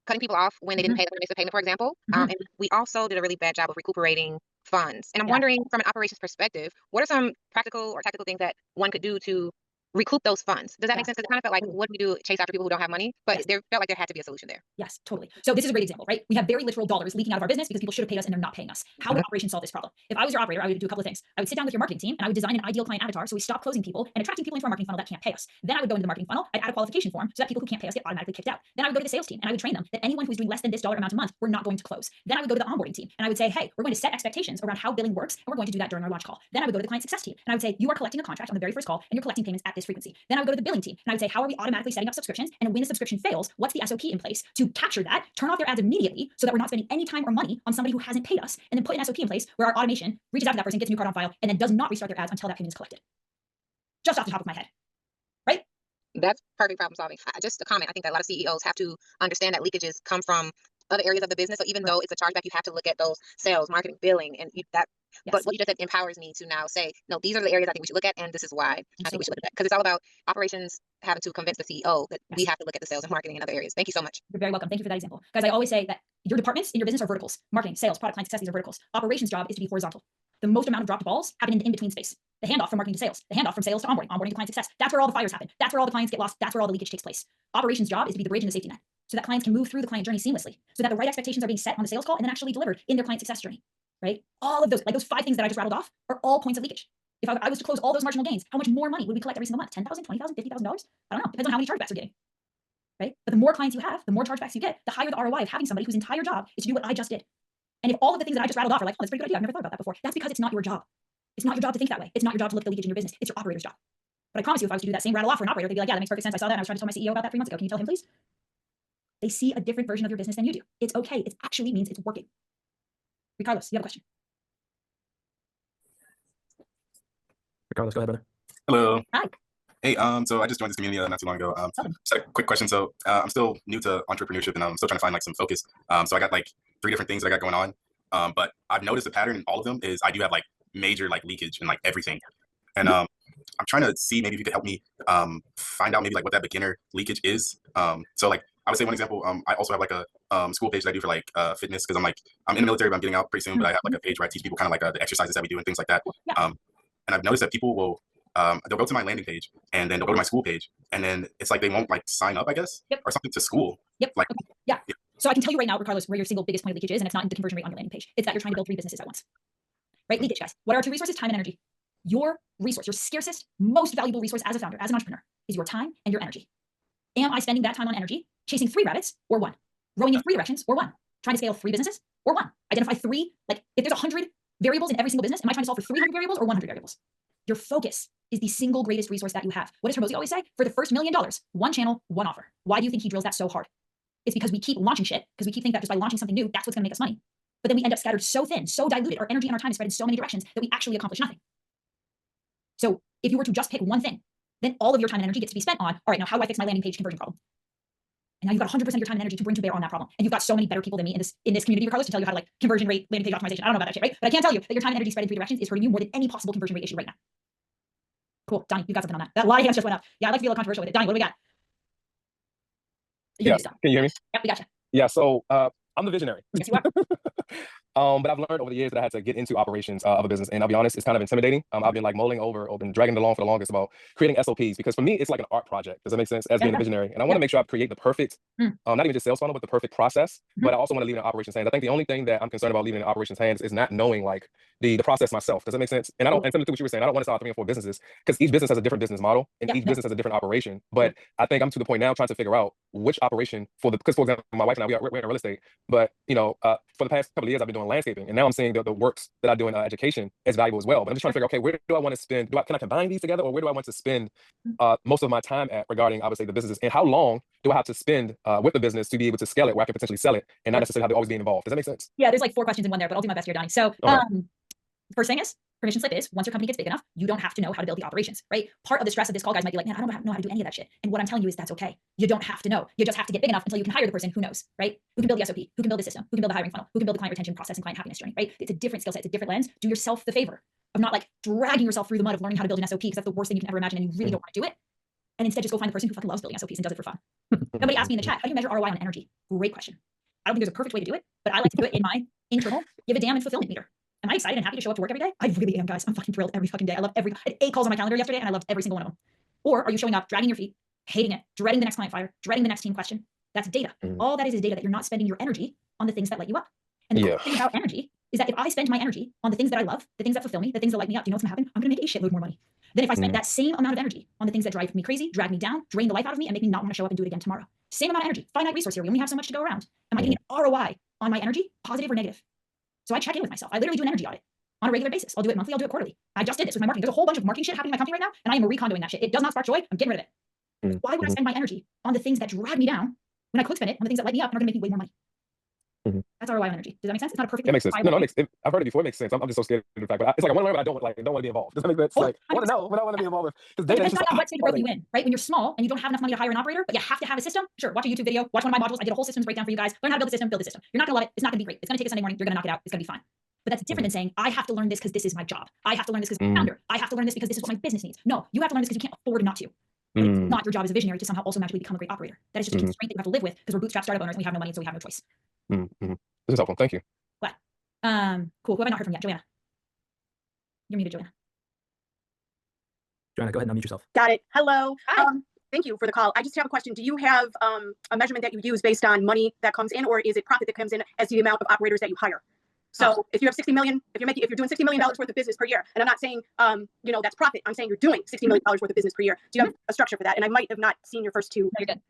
cutting people off when they didn't pay when they missed a payment, for example.
Mhm.
And we also did a really bad job of recuperating funds. And I'm
Yeah.
wondering, from an operations perspective, what are some practical or tactical things that one could do to recoup those funds? Does that make
Yeah.
sense? 'Cause it kind of felt like, what do we do? Chase after people who don't have money, but
Yes.
there felt like there had to be a solution there.
Yes, totally. So this is a great example, right? We have very literal dollars leaking out of our business because people should have paid us and they're not paying us. How would operations solve this problem? If I was your operator, I would do a couple of things. I would sit down with your marketing team and I would design an ideal client avatar so we stop closing people and attracting people into our marketing funnel that can't pay us. Then I would go into the marketing funnel, I'd add a qualification form so that people who can't pay us get automatically kicked out. Then I would go to the sales team and I would train them that anyone who's doing less than this dollar amount a month, we're not going to close. Then I would go to the onboarding team and I would say, hey, we're going to set expectations around how billing works and we're going to do that during our launch call. Then I would go to the client success team and I would say, you are collecting a contract on the very first call and you're collecting payments at this frequency. Then I would go to the billing team and I would say, how are we automatically setting up subscriptions? And when the subscription fails, what's the SOP in place to capture that, turn off their ads immediately so that we're not spending any time or money on somebody who hasn't paid us, and then put an SOP in place where our automation reaches out to that person, gets a new card on file, and then does not restart their ads until that payment is collected. Just off the top of my head, right?
That's perfect problem solving. Just a comment. I think that a lot of CEOs have to understand that leakages come from other areas of the business. So even though it's a chargeback, you have to look at those sales, marketing, billing, and that. But
Yes.
what you just said empowers me to now say, no, these are the areas I think we should look at, and this is why I think we should look at that. Because it's all about operations having to convince the CEO that we
Yes.
have to look at the sales and marketing and other areas. Thank you so much.
You're very welcome. Thank you for that example. Guys, I always say that your departments in your business are verticals. Marketing, sales, product, client success, these are verticals. Operations job is to be horizontal. The most amount of dropped balls happen in the in-between space. The handoff from marketing to sales, the handoff from sales to onboarding, onboarding to client success. That's where all the fires happen. That's where all the clients get lost. That's where all the leakage takes place. Operations job is to be the bridge and the safety net so that clients can move through the client journey seamlessly, so that the right expectations are being set on the sales call and then actually delivered in their client success journey, right? All of those, like those 5 things that I just rattled off are all points of leakage. If I was to close all those marginal gains, how much more money would we collect every single month? $10,000, $20,000, $50,000? I don't know. Depends on how many chargebacks you're getting, right? But the more clients you have, the more chargebacks you get, the higher the ROI of having somebody whose entire job is to do what I just did. And if all of the things that I just rattled off are like, oh, that's a pretty good idea, I've never thought about that before, that's because it's not your job. It's not your job to think that way. It's not your job to look at the leakage in your business. It's your operator's job. But I promise you, if I was to do that same rattle off for an operator, they'd be like, yeah, that makes perfect sense. I saw that and I was trying to tell my CEO about that 3 months ago. Can you tell him, please? They see a different version of your business than you do. It's okay. It actually means it's working. Carlos, you have a question?
Carlos, go ahead, brother.
Hello.
Hi.
Hey, so I just joined this community not too long ago. Just a quick question. So I'm still new to entrepreneurship and I'm still trying to find like some focus. So I got like 3 different things that I got going on. But I've noticed a pattern in all of them is I do have like major like leakage in like everything. And I'm trying to see maybe if you could help me find out maybe like what that beginner leakage is. So like I would say one example, I also have like a school page that I do for like fitness because I'm in the military, but I'm getting out pretty soon. But I have like a page where I teach people kind of like the exercises that we do and things like that.
Yeah.
And I've noticed that people will they'll go to my landing page and then they'll go to my school page and then it's like they won't like sign up, I guess,
Yep.
or something to school.
Yep.
Like,
okay. Yeah. So I can tell you right now, Carlos, where your single biggest point of leakage is, and it's not in the conversion rate on your landing page. It's that you're trying to build 3 businesses at once. Right? Leakage, guys. What are our 2 resources? Time and energy. Your resource, your scarcest, most valuable resource as a founder, as an entrepreneur, is your time and your energy. Am I spending that time on energy chasing 3 rabbits or 1? Rowing in 3 directions or 1? Trying to scale 3 businesses or 1? Identify 3, like if there's 100 variables in every single business, am I trying to solve for 300 variables or 100 variables? Your focus is the single greatest resource that you have. What does Hermosi always say? For the first $1 million, 1 channel, 1 offer. Why do you think he drills that so hard? It's because we keep launching shit, because we keep thinking that just by launching something new, that's what's gonna make us money. But then we end up scattered so thin, so diluted, our energy and our time is spread in so many directions that we actually accomplish nothing. So if you were to just pick one thing, then all of your time and energy gets to be spent on, all right, now how do I fix my landing page conversion problem? And now you've got 100% of your time and energy to bring to bear on that problem. And you've got so many better people than me in this community, Carlos, to tell you how to like conversion rate, landing page optimization. I don't know about that shit, right? But I can tell you that your time and energy spread in 3 directions is hurting you more than any possible conversion rate issue right now. Cool, Donnie, you got something on that. That lot of hands just went up. Yeah, I like to be a little controversial with it. Donnie, what do we got?
Yes. Can you hear me?
Yep, we got you.
Yeah. So I'm the visionary.
Yes, you are.
But I've learned over the years that I had to get into operations of a business, and I'll be honest, it's kind of intimidating. I've been like mulling over or been dragging it along for the longest about creating SOPs because for me, it's like an art project. Does that make sense? As being a visionary, and I want to make sure I create the perfect, not even just sales funnel, but the perfect process. But I also want to leave it in operations hands. I think the only thing that I'm concerned about leaving in operations hands is not knowing like the process myself. Does that make sense? And I don't. And similar to what you were saying, I don't want to start 3 or 4 businesses because each business has a different business model and each business has a different operation. But I think I'm to the point now trying to figure out which operation because for example, my wife and I we're in real estate, but for the past couple of years I've been doing landscaping, and now I'm seeing the works that I do in education is valuable as well. But I'm just trying to figure, okay, where do I want to spend? Can I combine these together, or where do I want to spend most of my time at regarding obviously the businesses, and how long do I have to spend with the business to be able to scale it, where I can potentially sell it, and not necessarily have to always be involved? Does that make sense?
Yeah, there's like 4 questions in one there, but I'll do my best here, Donnie. So first thing is, permission slip is once your company gets big enough, you don't have to know how to build the operations, right? Part of the stress of this call, guys, might be like, man, I don't know how to do any of that shit. And what I'm telling you is that's okay. You don't have to know. You just have to get big enough until you can hire the person who knows, right? Who can build the SOP, who can build the system, who can build the hiring funnel, who can build the client retention process and client happiness journey, right? It's a different skill set, it's a different lens. Do yourself the favor of not like dragging yourself through the mud of learning how to build an SOP, because that's the worst thing you can ever imagine and you really don't want to do it. And instead just go find the person who fucking loves building SOPs and does it for fun. Somebody asked me in the chat, how do you measure ROI on energy? Great question. I don't think there's a perfect way to do it, but I like to do it in my internal give a damn and fulfillment meter. Am I excited and happy to show up to work every day? I really am, guys. I'm fucking thrilled every fucking day. I had 8 calls on my calendar yesterday and I loved every single one of them. Or are you showing up, dragging your feet, hating it, dreading the next client fire, dreading the next team question? That's data. All that is data that you're not spending your energy on the things that light you up. And the cool thing about energy is that if I spend my energy on the things that I love, the things that fulfill me, the things that light me up, do you know what's gonna happen? I'm gonna make a shitload more money. Then if I spend that same amount of energy on the things that drive me crazy, drag me down, drain the life out of me, and make me not want to show up and do it again tomorrow. Same amount of energy, finite resource here. We only have so much to go around. Am I getting an ROI on my energy, positive or negative? So I check in with myself. I literally do an energy audit on a regular basis. I'll do it monthly, I'll do it quarterly. I just did this with my marketing. There's a whole bunch of marketing shit happening in my company right now, and I am recondoing that shit. It does not spark joy. I'm getting rid of it. Why would I spend my energy on the things that drag me down when I could spend it on the things that light me up and are gonna make me way more money? That's ROI on energy. Does that make sense? It's not a perfect.
That makes sense. No, I've heard it before. It makes sense. I'm just so scared of the fact, but it's like I want to learn, but I don't want to be involved. Does that make sense? Like I want to know, but I want to be involved with. Because data is just
what stage of growth you in, right? When you're small and you don't have enough money to hire an operator, but you have to have a system. Sure, watch a YouTube video, watch one of my modules. I did a whole systems breakdown for you guys. Learn how to build the system, build the system. You're not gonna love it. It's not gonna be great. It's gonna take a Sunday morning. You're gonna knock it out. It's gonna be fine. But that's different than saying, I have to learn this because this is my job. I have to learn this because I'm a founder. I have to learn this because this is what my business needs. No, you have to learn this because you can't afford not to. It's not your job as a visionary to somehow also magically become a great operator. That is just a constraint that you have to live with because we're bootstrap startup owners and we have no money, and so we have no choice.
This is helpful. Thank you.
What? Cool. Who have I not heard from yet? Joanna. You're muted, Joanna.
Joanna, go ahead and unmute yourself.
Got it. Hello.
Hi.
Thank you for the call. I just have a question. Do you have a measurement that you use based on money that comes in, or is it profit that comes in as the amount of operators that you hire? So if you have 60 million, if you're doing $60 million worth of business per year, and I'm not saying that's profit, I'm saying you're doing $60 million worth of business per year. Do you have a structure for that? And I might have not seen your first two.
No, you're good.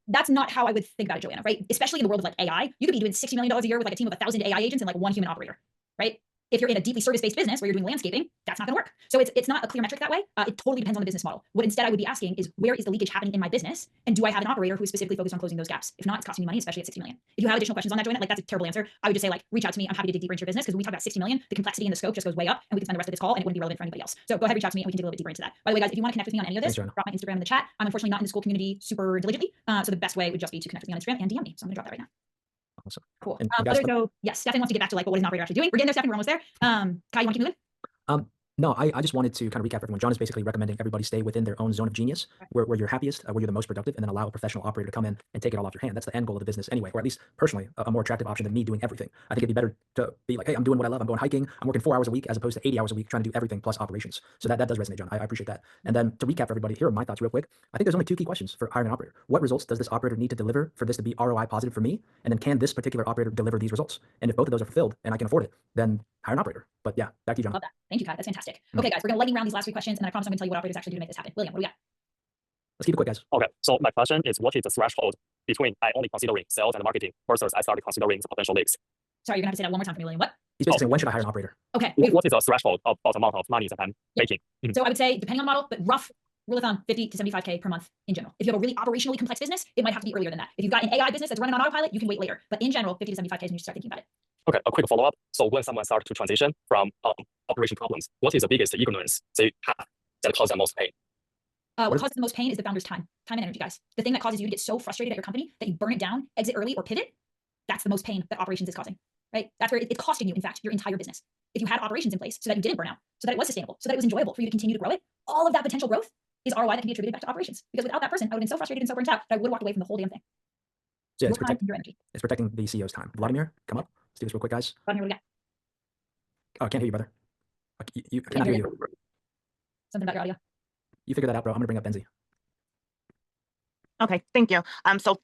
That's not how I would think about it, Joanna, right? Especially in the world of like AI, you could be doing $60 million a year with like a team of 1,000 AI agents and like one human operator, right? If you're in a deeply service-based business where you're doing landscaping, that's not going to work. So it's not a clear metric that way. It totally depends on the business model. What instead I would be asking is, where is the leakage happening in my business? And do I have an operator who is specifically focused on closing those gaps? If not, it's costing me money, especially at 60 million. If you have additional questions on that, Joanna, like that's a terrible answer. I would just say like, reach out to me. I'm happy to dig deeper into your business because when we talk about 60 million, the complexity and the scope just goes way up and we can spend the rest of this call and it wouldn't be relevant for anybody else. So go ahead, reach out to me and we can dig a little bit deeper into that. By the way, guys, if you want to connect with me on any of this,
Thanks,
drop my Instagram in the chat. I'm unfortunately not in the school community super diligently. So the best way would just be to connect with me on Instagram and DM me. So I'm gonna drop that right now.
Awesome.
Cool.
And
Yes, Stefan wants to get back to like, what is an operator actually doing? We're getting there, Stefan. We're almost there. Kai, you want to keep moving?
No, I just wanted to kind of recap everyone. John is basically recommending everybody stay within their own zone of genius, where you're happiest, where you're the most productive, and then allow a professional operator to come in and take it all off your hand. That's the end goal of the business anyway, or at least personally, a more attractive option than me doing everything. I think it'd be better to be like, hey, I'm doing what I love. I'm going hiking. I'm working 4 hours a week as opposed to 80 hours a week trying to do everything plus operations. So that does resonate, John. I appreciate that. And then to recap for everybody, here are my thoughts real quick. I think there's only 2 key questions for hiring an operator. What results does this operator need to deliver for this to be ROI positive for me? And then can this particular operator deliver these results? And if both of those are fulfilled and I can afford it, then hire an operator. But yeah, back to you, John.
Love that. Thank you, Kai. That's fantastic. Okay, guys, we're gonna lightning round these last 3 questions, and then I promise I'm gonna tell you what operators actually do to make this happen. William, what do we got?
Let's keep it quick, guys.
Okay, so my question is, what is the threshold between I only considering sales and marketing versus I started considering the potential leads?
Sorry, you're gonna have to say that one more time for me, William. What?
He's basically saying, when should I hire an operator?
Okay.
What is the threshold of the amount of money that I'm making?
So I would say, depending on the model, but rough rule of thumb, 50 to 75K per month in general. If you have a really operationally complex business, it might have to be earlier than that. If you've got an AI business that's running on autopilot, you can wait later. But in general, 50 to 75K is when you start thinking about it.
Okay, a quick follow-up. So when someone starts to transition from operation problems, what is the biggest ignorance they have that causes them most pain?
What causes the most pain is the founder's time and energy, guys. The thing that causes you to get so frustrated at your company that you burn it down, exit early, or pivot, that's the most pain that operations is causing, right? That's where it's costing you, in fact, your entire business. If you had operations in place so that you didn't burn out, so that it was sustainable, so that it was enjoyable for you to continue to grow it, all of that potential growth is ROI that can be attributed back to operations. Because without that person, I would have been so frustrated and so burnt out that I would have walked away from the whole damn thing.
So yeah,
your energy.
It's protecting the CEO's time. Vladimir, come up. Let's do this real quick, guys.
Vladimir, what do we got?
Oh, I can't hear you, brother. I cannot hear you.
Something about your audio.
You figure that out, bro. I'm gonna bring up Benzie.
Okay, thank you. So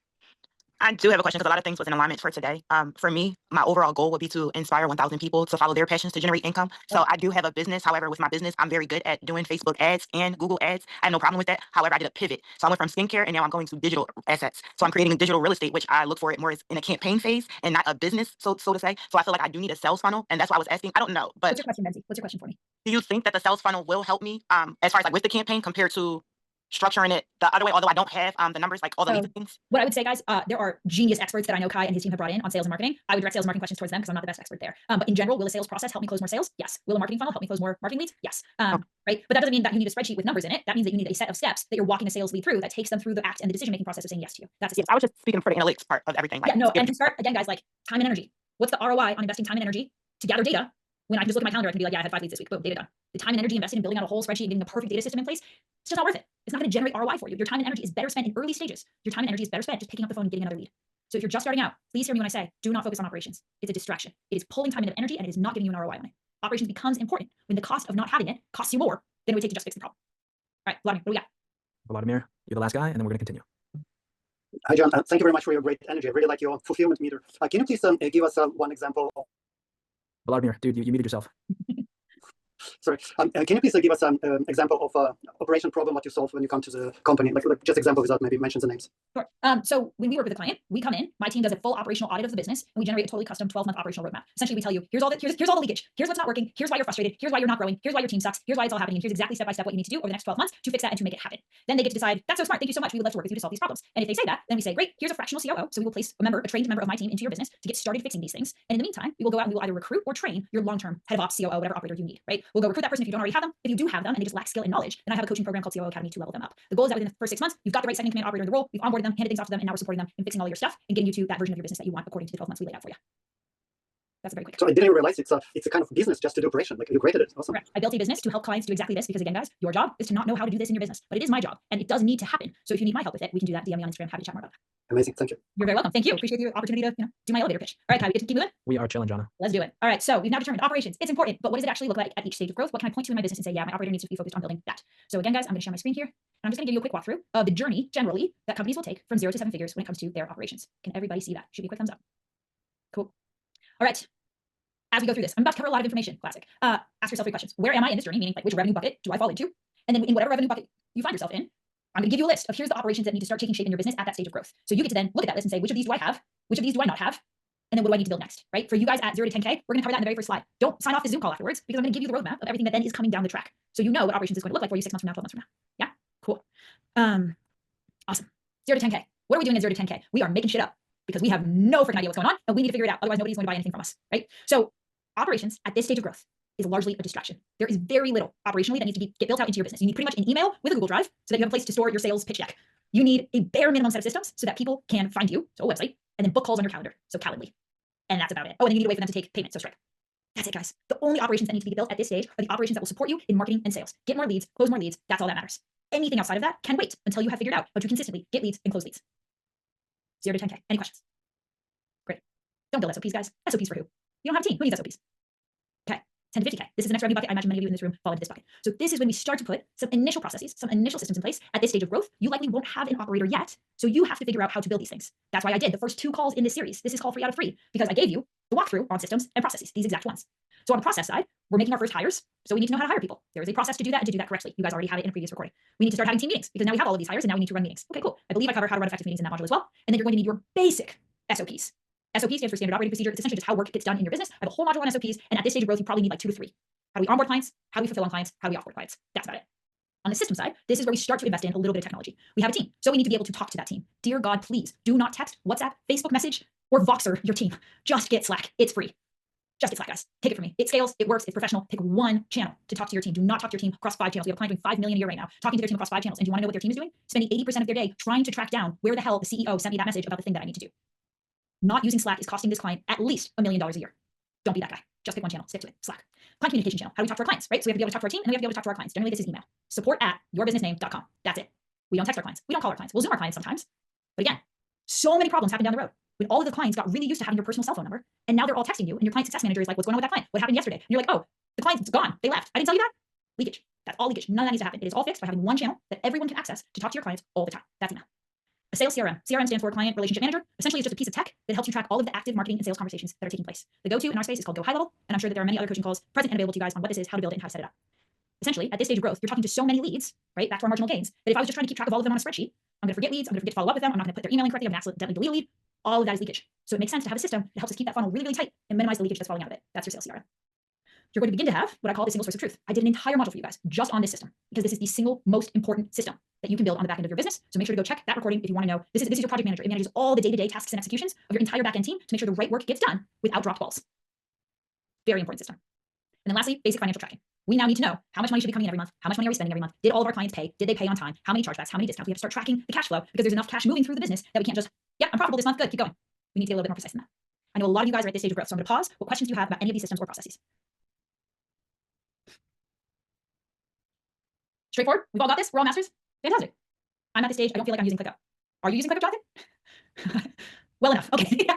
I do have a question because a lot of things was in alignment for today. For me, my overall goal would be to inspire 1,000 people to follow their passions to generate income. So I do have a business. However, with my business, I'm very good at doing Facebook ads and Google ads. I have no problem with that. However, I did a pivot. So I went from skincare and now I'm going to digital assets. So I'm creating digital real estate, which I look for it more as in a campaign phase and not a business, so to say. So I feel like I do need a sales funnel. And that's why I was asking. I don't know, but
what's your question, Benzie? What's your question for me?
Do you think that the sales funnel will help me as far as like with the campaign compared to structuring it the other way, although I don't have the numbers, like all the lead things.
What I would say, guys, there are genius experts that I know Kai and his team have brought in on sales and marketing. I would direct sales and marketing questions towards them because I'm not the best expert there. But in general, will a sales process help me close more sales? Yes. Will a marketing funnel help me close more marketing leads? Yes. Right. But that doesn't mean that you need a spreadsheet with numbers in it. That means that you need a set of steps that you're walking a sales lead through that takes them through the act and the decision-making process of saying yes to you. That's
I was just speaking for the analytics part of everything. Like,
yeah, no, and to start, again, guys, like time and energy. What's the ROI on investing time and energy to gather data? When I can just look at my calendar, I can be like, yeah, I had 5 leads this week. Boom, data done. The time and energy invested in building out a whole spreadsheet and getting the perfect data system in place, it's just not worth it. It's not going to generate ROI for you. Your time and energy is better spent in early stages. Your time and energy is better spent just picking up the phone and getting another lead. So if you're just starting out, please hear me when I say, do not focus on operations. It's a distraction. It is pulling time and energy, and it is not giving you an ROI on it. Operations becomes important when the cost of not having it costs you more than it would take to just fix the problem. All right, Vladimir, what do we got?
Vladimir, you're the last guy, and then we're going to continue.
Hi, John. Thank you very much for your great energy. I really like your fulfillment meter. Can you please give us one example?
Vladimir, dude, you muted yourself.
Sorry. Can you please give us an example of operation problem what you solve when you come to the company? Like just example without maybe mention the names.
Sure. So when we work with a client, we come in, my team does a full operational audit of the business, and we generate a totally custom 12-month operational roadmap. Essentially, we tell you, here's all the leakage. Here's what's not working. Here's why you're frustrated. Here's why you're not growing. Here's why your team sucks. Here's why it's all happening. Here's exactly step by step what you need to do over the next 12 months to fix that and to make it happen. Then they get to decide, that's so smart. Thank you so much. We would love to work with you to solve these problems. And if they say that, then we say, great, here's a fractional COO. So we will place a trained member of my team into your business to get started fixing these things. And in the meantime, we will go out and we will either recruit or train your long-term head of ops, COO, whatever operator you need, right? We'll go recruit that person if you don't already have them. If you do have them and they just lack skill and knowledge, then I have a coaching program called COO Academy to level them up. The goal is that within the first 6 months, you've got the right second command operator in the role, we've onboarded them, handed things off to them, and now we're supporting them in fixing all your stuff and getting you to that version of your business that you want according to the 12 months we laid out for you. That's a very quick.
So I didn't realize it's a kind of business just to do operation. Like you created it. Awesome.
Correct. I built a business to help clients do exactly this because again, guys, your job is to not know how to do this in your business, but it is my job and it does need to happen. So if you need my help with it, we can do that. DM me on Instagram. Happy to chat more about that.
Amazing. Thank you.
You're very welcome. Thank you. Appreciate the opportunity to do my elevator pitch. All right, Kai, we get to keep moving.
We are chilling, Jhana.
Let's do it. All right. So we've now determined operations. It's important, but what does it actually look like at each stage of growth? What can I point to in my business and say, yeah, my operator needs to be focused on building that. So again, guys, I'm going to share my screen here and I'm just going to give you a quick walkthrough of the journey generally that companies will take from 0 to 7 figures when it comes to their operations. Can everybody see that? Should be a quick thumbs up. Cool. All right. As we go through this, I'm about to cover a lot of information. Classic. Ask yourself 3 questions. Where am I in this journey? Meaning, like, which revenue bucket do I fall into? And then in whatever revenue bucket you find yourself in, I'm going to give you a list of here's the operations that need to start taking shape in your business at that stage of growth. So you get to then look at that list and say, which of these do I have? Which of these do I not have? And then what do I need to build next, right? For you guys at 0 to 10K, we're going to cover that in the very first slide. Don't sign off the Zoom call afterwards because I'm going to give you the roadmap of everything that then is coming down the track. So you know what operations is going to look like for you 6 months from now, 12 months from now. Yeah, cool. Awesome. 0 to 10K. What are we doing at 0 to 10K? We are making shit up because we have no freaking idea what's going on and we need to figure it out. Otherwise, nobody's going to buy anything from us, right? So operations at this stage of growth is largely a distraction. There is very little operationally that needs to get built out into your business. You need pretty much an email with a Google Drive so that you have a place to store your sales pitch deck. You need a bare minimum set of systems so that people can find you, so a website, and then book calls on your calendar, so Calendly. And that's about it. Oh, and then you need a way for them to take payment, so Stripe. That's it, guys. The only operations that need to be built at this stage are the operations that will support you in marketing and sales. Get more leads, close more leads. That's all that matters. Anything outside of that can wait until you have figured out how to consistently get leads and close leads. 0 to 10K. Any questions? Great. Don't build SOPs, guys. SOPs for who? You don't have a team. Who needs SOPs? 10 to 50K. This is the next revenue bucket. I imagine many of you in this room fall into this bucket. So this is when we start to put some initial processes, some initial systems in place at this stage of growth. You likely won't have an operator yet. So you have to figure out how to build these things. That's why I did the first 2 calls in this series. This is call 3 out of 3 because I gave you the walkthrough on systems and processes, these exact ones. So on the process side, we're making our first hires. So we need to know how to hire people. There is a process to do that and to do that correctly. You guys already have it in a previous recording. We need to start having team meetings because now we have all of these hires and now we need to run meetings. Okay, cool. I believe I covered how to run effective meetings in that module as well. And then you're going to need your basic SOPs. SOP stands for standard operating procedure. It's essentially just how work gets done in your business. I have a whole module on SOPs. And at this stage of growth, you probably need like 2 to 3. How do we onboard clients? How do we fulfill on clients? How do we offboard clients? That's about it. On the system side, this is where we start to invest in a little bit of technology. We have a team, so we need to be able to talk to that team. Dear God, please do not text, WhatsApp, Facebook message, or Voxer your team. Just get Slack. It's free. Just get Slack, guys. Take it from me. It scales, it works, it's professional. Pick one channel to talk to your team. Do not talk to your team across 5 channels. We have a client doing 5 million a year right now, talking to their team across 5 channels. And do you want to know what their team is doing? Spending 80% of their day trying to track down where the hell the CEO sent me that message about the thing that I need to do. Not using Slack is costing this client at least $1 million a year. Don't be that guy. Just pick one channel, stick to it. Slack. Client communication channel. How do we talk to our clients, right? So we have to be able to talk to our team and we have to be able to talk to our clients. Generally, this is email. support@yourbusinessname.com. That's it. We don't text our clients. We don't call our clients. We'll Zoom our clients sometimes. But again, so many problems happen down the road when all of the clients got really used to having your personal cell phone number and now they're all texting you and your client success manager is like, what's going on with that client? What happened yesterday? And you're like, oh, the client's gone. They left. I didn't tell you that. Leakage. That's all leakage. None of that needs to happen. It is all fixed by having one channel that everyone can access to talk to your clients all the time. That's email. A sales CRM. CRM stands for Client Relationship Manager. Essentially, it's just a piece of tech that helps you track all of the active marketing and sales conversations that are taking place. The go-to in our space is called Go High Level, and I'm sure that there are many other coaching calls present and available to you guys on what this is, how to build it, and how to set it up. Essentially, at this stage of growth, you're talking to so many leads, right? Back to our marginal gains, that if I was just trying to keep track of all of them on a spreadsheet, I'm going to forget leads, I'm going to forget to follow up with them, I'm not going to put their email in correctly, I'm going to accidentally delete a lead. All of that is leakage. So it makes sense to have a system that helps us keep that funnel really, really tight and minimize the leakage that's falling out of it. That's your sales CRM. you're going to begin to have what I call the single source of truth. I did an entire module for you guys just on this system because this is the single most important system that you can build on the back end of your business. So make sure to go check that recording if you want to know. This is your project manager. It manages all the day-to-day tasks and executions of your entire back end team to make sure the right work gets done without dropped balls. Very important system. And then lastly, basic financial tracking. We now need to know how much money should be coming in every month. How much money are we spending every month? Did all of our clients pay? Did they pay on time? How many chargebacks? How many discounts? We have to start tracking the cash flow because there's enough cash moving through the business that we can't just, yeah, I'm profitable this month. Good, keep going. We need to get a little bit more precise than that. I know a lot of you guys are at this stage of growth, so I'm going to pause. What questions do you have about any of these systems or processes? Straightforward? We've all got this? We're all masters? Fantastic. I'm at this stage. I don't feel like I'm using ClickUp. Are you using ClickUp, Jonathan? Well enough. Okay. Yeah.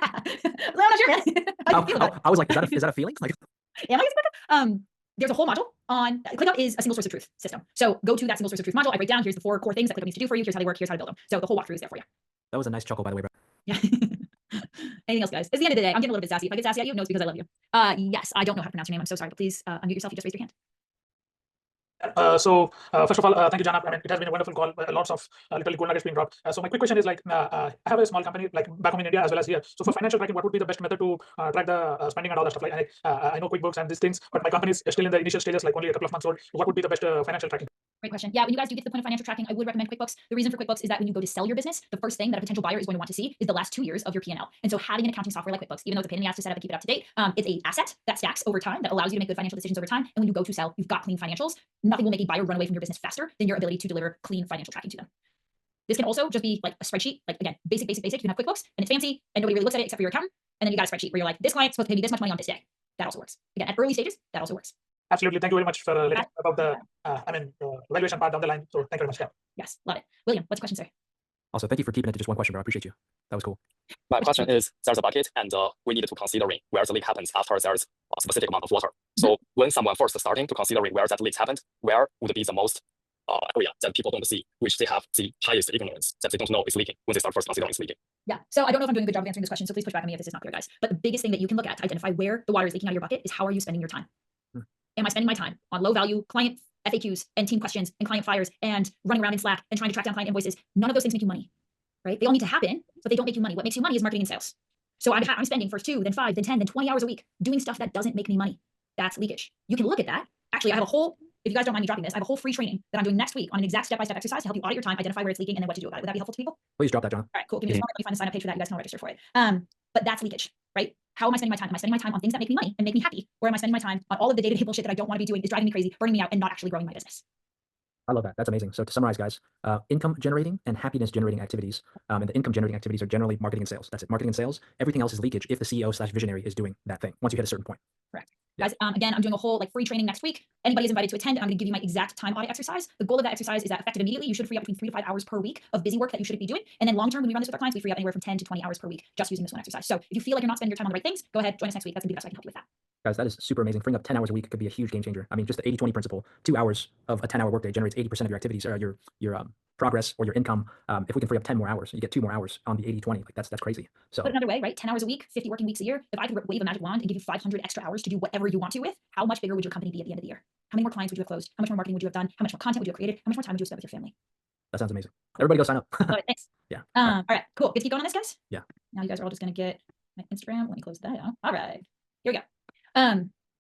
Well, I'm not sure, man. How do you feel about it?
I was like, is that a feeling? Like,
am I using ClickUp? There's a whole module on ClickUp is a single source of truth system. So go to that single source of truth module. I break down, here's the 4 core things that ClickUp needs to do for you. Here's how they work. Here's how to build them. So the whole walkthrough is there for you.
that was a nice chuckle, by the way, bro.
Yeah. Anything else, guys? It's the end of the day. I'm getting a little bit sassy. If I get sassy at you, no, it's because I love you. Yes, I don't know how to pronounce your name. I'm so sorry, but please unmute yourself. You just raised your hand.
First of all, thank you, Jhana. I mean, it has been a wonderful call. Lots of literally gold nuggets being dropped. So my quick question is like, I have a small company like back home in India as well as here. So for financial tracking, what would be the best method to track the spending and all that stuff? Like, I know QuickBooks and these things, but my company is still in the initial stages, like only a couple of months old. What would be the best financial tracking?
Great question. Yeah, when you guys do get to the point of financial tracking, I would recommend QuickBooks. The reason for QuickBooks is that when you go to sell your business, the first thing that a potential buyer is going to want to see is the last 2 years of your P&L. And so having an accounting software like QuickBooks, even though it's a pain in the ass to set up and keep it up to date, it's an asset that stacks over time that allows you to make good financial decisions over time. And when you go to sell, you've got clean financials. Nothing will make a buyer run away from your business faster than your ability to deliver clean financial tracking to them. This can also just be like a spreadsheet, like again, basic. You can have QuickBooks and it's fancy and nobody really looks at it except for your accountant. And then you got a spreadsheet where you're like, this client's supposed to pay me this much money on this day. That also works. Again, at early stages, that also works.
Absolutely. Thank you very much for letting about the valuation part down the line. So thank you very much. Yeah.
Yes, love it. William, what's the question, sir?
Also, thank you for keeping it to just one question, bro. I appreciate you. That was cool.
My question is, there's a bucket and we need to considering where the leak happens after there's a specific amount of water. So when someone first starting to considering where that leak happened, where would be the most area that people don't see, which they have the highest ignorance that they don't know is leaking when they start first considering it's leaking?
Yeah. So I don't know if I'm doing a good job of answering this question, so please push back on me if this is not clear, guys. But the biggest thing that you can look at to identify where the water is leaking out of your bucket is how are you spending your time? Am I spending my time on low value client FAQs and team questions and client fires and running around in Slack and trying to track down client invoices? None of those things make you money, right? They all need to happen, but they don't make you money. What makes you money is marketing and sales. So I'm spending first 2, then 5, then 10, then 20 hours a week doing stuff that doesn't make me money. That's leakage. You can look at that. Actually, I have a whole, if you guys don't mind me dropping this, I have a whole free training that I'm doing next week on an exact step-by-step exercise to help you audit your time, identify where it's leaking, and then what to do about it. Would that be helpful to people?
Please drop that, John.
All right, cool. Give me just a moment. Let me find the sign up page for that. You guys can all register for it. But that's leakage, right? How am I spending my time? Am I spending my time on things that make me money and make me happy? Or am I spending my time on all of the day-to-day bullshit that I don't want to be doing, is driving me crazy, burning me out, and not actually growing my business?
I love that. That's amazing. So to summarize, guys, income generating and happiness generating activities, and the income generating activities are generally marketing and sales. That's it. Marketing and sales. Everything else is leakage if the CEO/visionary is doing that thing once you hit a certain point.
Correct. Yeah. Guys, again, I'm doing a whole free training next week. Anybody is invited to attend. I'm going to give you my exact time audit exercise. The goal of that exercise is that effective immediately, you should free up between 3 to 5 hours per week of busy work that you shouldn't be doing. And then long term, when we run this with our clients, we free up anywhere from 10 to 20 hours per week just using this one exercise. So if you feel like you're not spending your time on the right things, go ahead, join us next week. That's going to be the best way I can help you with that.
Guys, that is super amazing. Freeing up 10 hours a week could be a huge game changer. I mean, just the 80-20 principle, 2 hours of a 10-hour workday generates 80% of your activities, your progress or your income. If we can free up 10 more hours, you get 2 more hours on the 80-20. Like that's crazy. So
put it another way, right? 10 hours a week, 50 working weeks a year. If I could wave a magic wand and give you 500 extra hours to do whatever you want to with, how much bigger would your company be at the end of the year? How many more clients would you have closed? How much more marketing would you have done? How much more content would you have created? How much more time would you have spent with your family?
That sounds amazing. Everybody go sign up.
Love it. Thanks.
Yeah.
All right, cool. Get to keep going on this, guys?
Yeah.
Now you guys are all just going to get my Instagram. Let me close that out. All right. Here we go.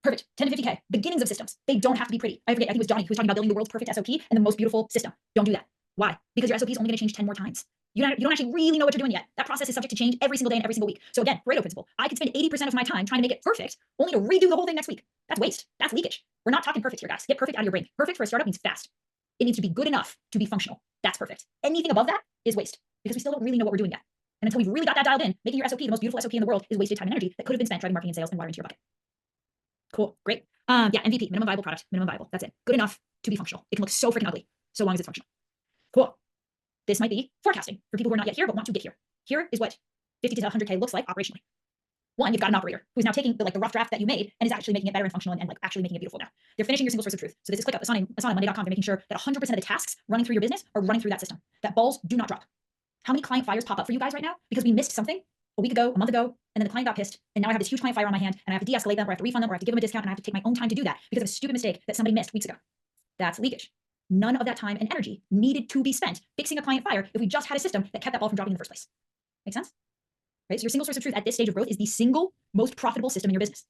Perfect. 10 to 50K. Beginnings of systems. They don't have to be pretty. I forget. I think it was Johnny who was talking about building the world's perfect SOP and the most beautiful system. Don't do that. Why? Because your SOP is only going to change 10 more times. You don't actually really know what you're doing yet. That process is subject to change every single day and every single week. So again, Pareto principle. I could spend 80% of my time trying to make it perfect, only to redo the whole thing next week. That's waste. That's leakage. We're not talking perfect here, guys. Get perfect out of your brain. Perfect for a startup means fast. It needs to be good enough to be functional. That's perfect. Anything above that is waste because we still don't really know what we're doing yet. And until we've really got that dialed in, making your SOP the most beautiful SOP in the world is wasted time and energy that could have been spent driving marketing and sales and wiring into your bucket. Cool. Great. Yeah, MVP, minimum viable product, minimum viable. That's it. Good enough to be functional. It can look so freaking ugly so long as it's functional. Cool. This might be forecasting for people who are not yet here but want to get here. Here is what 50 to 100K looks like operationally. One, you've got an operator who's now taking the rough draft that you made and is actually making it better and functional and actually making it beautiful now. They're finishing your single source of truth. So this is ClickUp, Asana, Monday.com. They're making sure that 100% of the tasks running through your business are running through that system. That balls do not drop. How many client fires pop up for you guys right now because we missed something a week ago, a month ago, and then the client got pissed, and now I have this huge client fire on my hand, and I have to de-escalate them, or I have to refund them, or I have to give them a discount, and I have to take my own time to do that because of a stupid mistake that somebody missed weeks ago. That's leakage. None of that time and energy needed to be spent fixing a client fire if we just had a system that kept that ball from dropping in the first place. Make sense? Right? So your single source of truth at this stage of growth is the single most profitable system in your business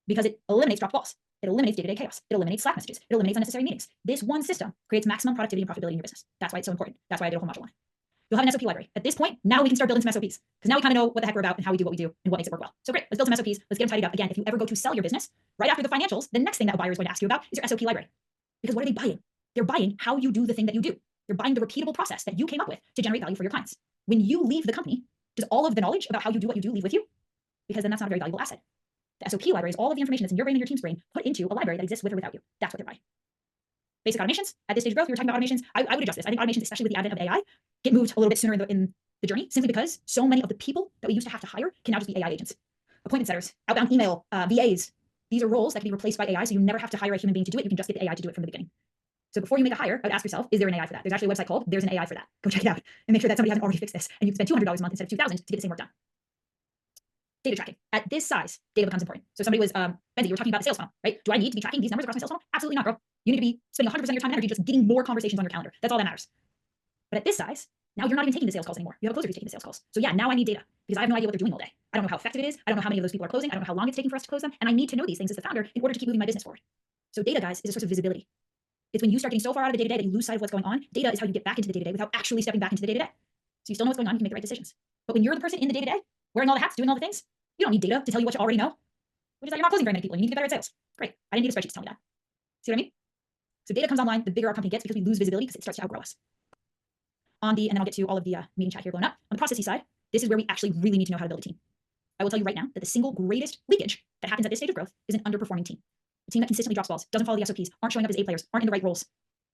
because it eliminates dropped balls. It eliminates day-to-day chaos. It eliminates Slack messages. It eliminates unnecessary meetings. This one system creates maximum productivity and profitability in your business. That's why it's so important. That's why I did a whole module on it. You'll have an SOP library. At this point, now we can start building some SOPs because now we kind of know what the heck we're about and how we do what we do and what makes it work well. So great, let's build some SOPs. Let's get them tidied up. Again, if you ever go to sell your business, right after the financials, the next thing that a buyer is going to ask you about is your SOP library. Because what are they buying? They're buying how you do the thing that you do. They're buying the repeatable process that you came up with to generate value for your clients. When you leave the company, does all of the knowledge about how you do what you do leave with you? Because then that's not a very valuable asset. The SOP library is all of the information that's in your brain and your team's brain put into a library that exists with or without you. That's what they're buying. Basic automations. At this stage of growth, we were talking about automations. I would adjust this. I think automations, especially with the advent of AI, get moved a little bit sooner in the journey, simply because so many of the people that we used to have to hire can now just be AI agents. Appointment setters, outbound email, VAs. These are roles that can be replaced by AI, so you never have to hire a human being to do it. You can just get the AI to do it from the beginning. So before you make a hire, I would ask yourself, is there an AI for that? There's actually a website called There's an AI for that. Go check it out and make sure that somebody hasn't already fixed this. And you can spend $200 a month instead of $2,000 to get the same work done. Data tracking. At this size, data becomes important. So somebody was, Benzie, you were talking about the sales funnel, right? Do I need to be tracking these numbers across my sales funnel? Absolutely not, girl. You need to be spending 100% of your time and energy just getting more conversations on your calendar. That's all that matters. But at this size, now you're not even taking the sales calls anymore. You have a closer who's taking the sales calls. So yeah, now I need data because I have no idea what they're doing all day. I don't know how effective it is. I don't know how many of those people are closing. I don't know how long it's taking for us to close them. And I need to know these things as the founder in order to keep moving my business forward. So data, guys, is a source of visibility. It's when you start getting so far out of the day-to-day that you lose sight of what's going on. Data is how you get back into the day-to-day without actually stepping back into the day-to-day. So you still know what's going on, you can make the right decisions. But when you're the person in the day-to-day, wearing all the hats, doing all the things, you don't need data to tell you what you already know. Which is that you're not closing very many people. You need to get better at sales. Great. I didn't need a spreadsheet to tell me that. See what I mean? So data comes online, the bigger our company gets because we lose visibility because it starts to outgrow us. And then I'll get to all of the meeting chat here blown up. On the processy side, this is where we actually really need to know how to build a team. I will tell you right now that the single greatest leakage that happens at this stage of growth is an underperforming team. A team that consistently drops balls, doesn't follow the SOPs, aren't showing up as A players, aren't in the right roles.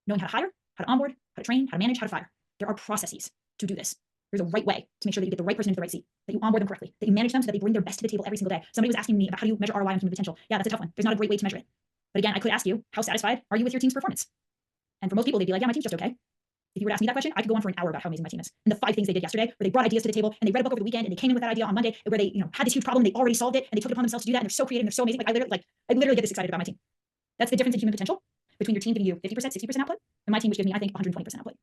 Knowing how to hire, how to onboard, how to train, how to manage, how to fire. There are processes to do this. There's a right way to make sure that you get the right person into the right seat, that you onboard them correctly, that you manage them so that they bring their best to the table every single day. Somebody was asking me about how do you measure ROI on human potential. Yeah, that's a tough one. There's not a great way to measure it. But again, I could ask you, how satisfied are you with your team's performance? And for most people, they'd be like, yeah, my team's just okay. If you were to ask me that question, I could go on for an hour about how amazing my team is. And the 5 things they did yesterday, where they brought ideas to the table and they read a book over the weekend and they came in with that idea on Monday, where they had this huge problem, they already solved it and they took it upon themselves to do that, and they're so creative and they're so amazing. I literally get this excited about my team. That's the difference in human potential between your team giving you 50%, 60% output, and my team which gives me, I think, 120% output.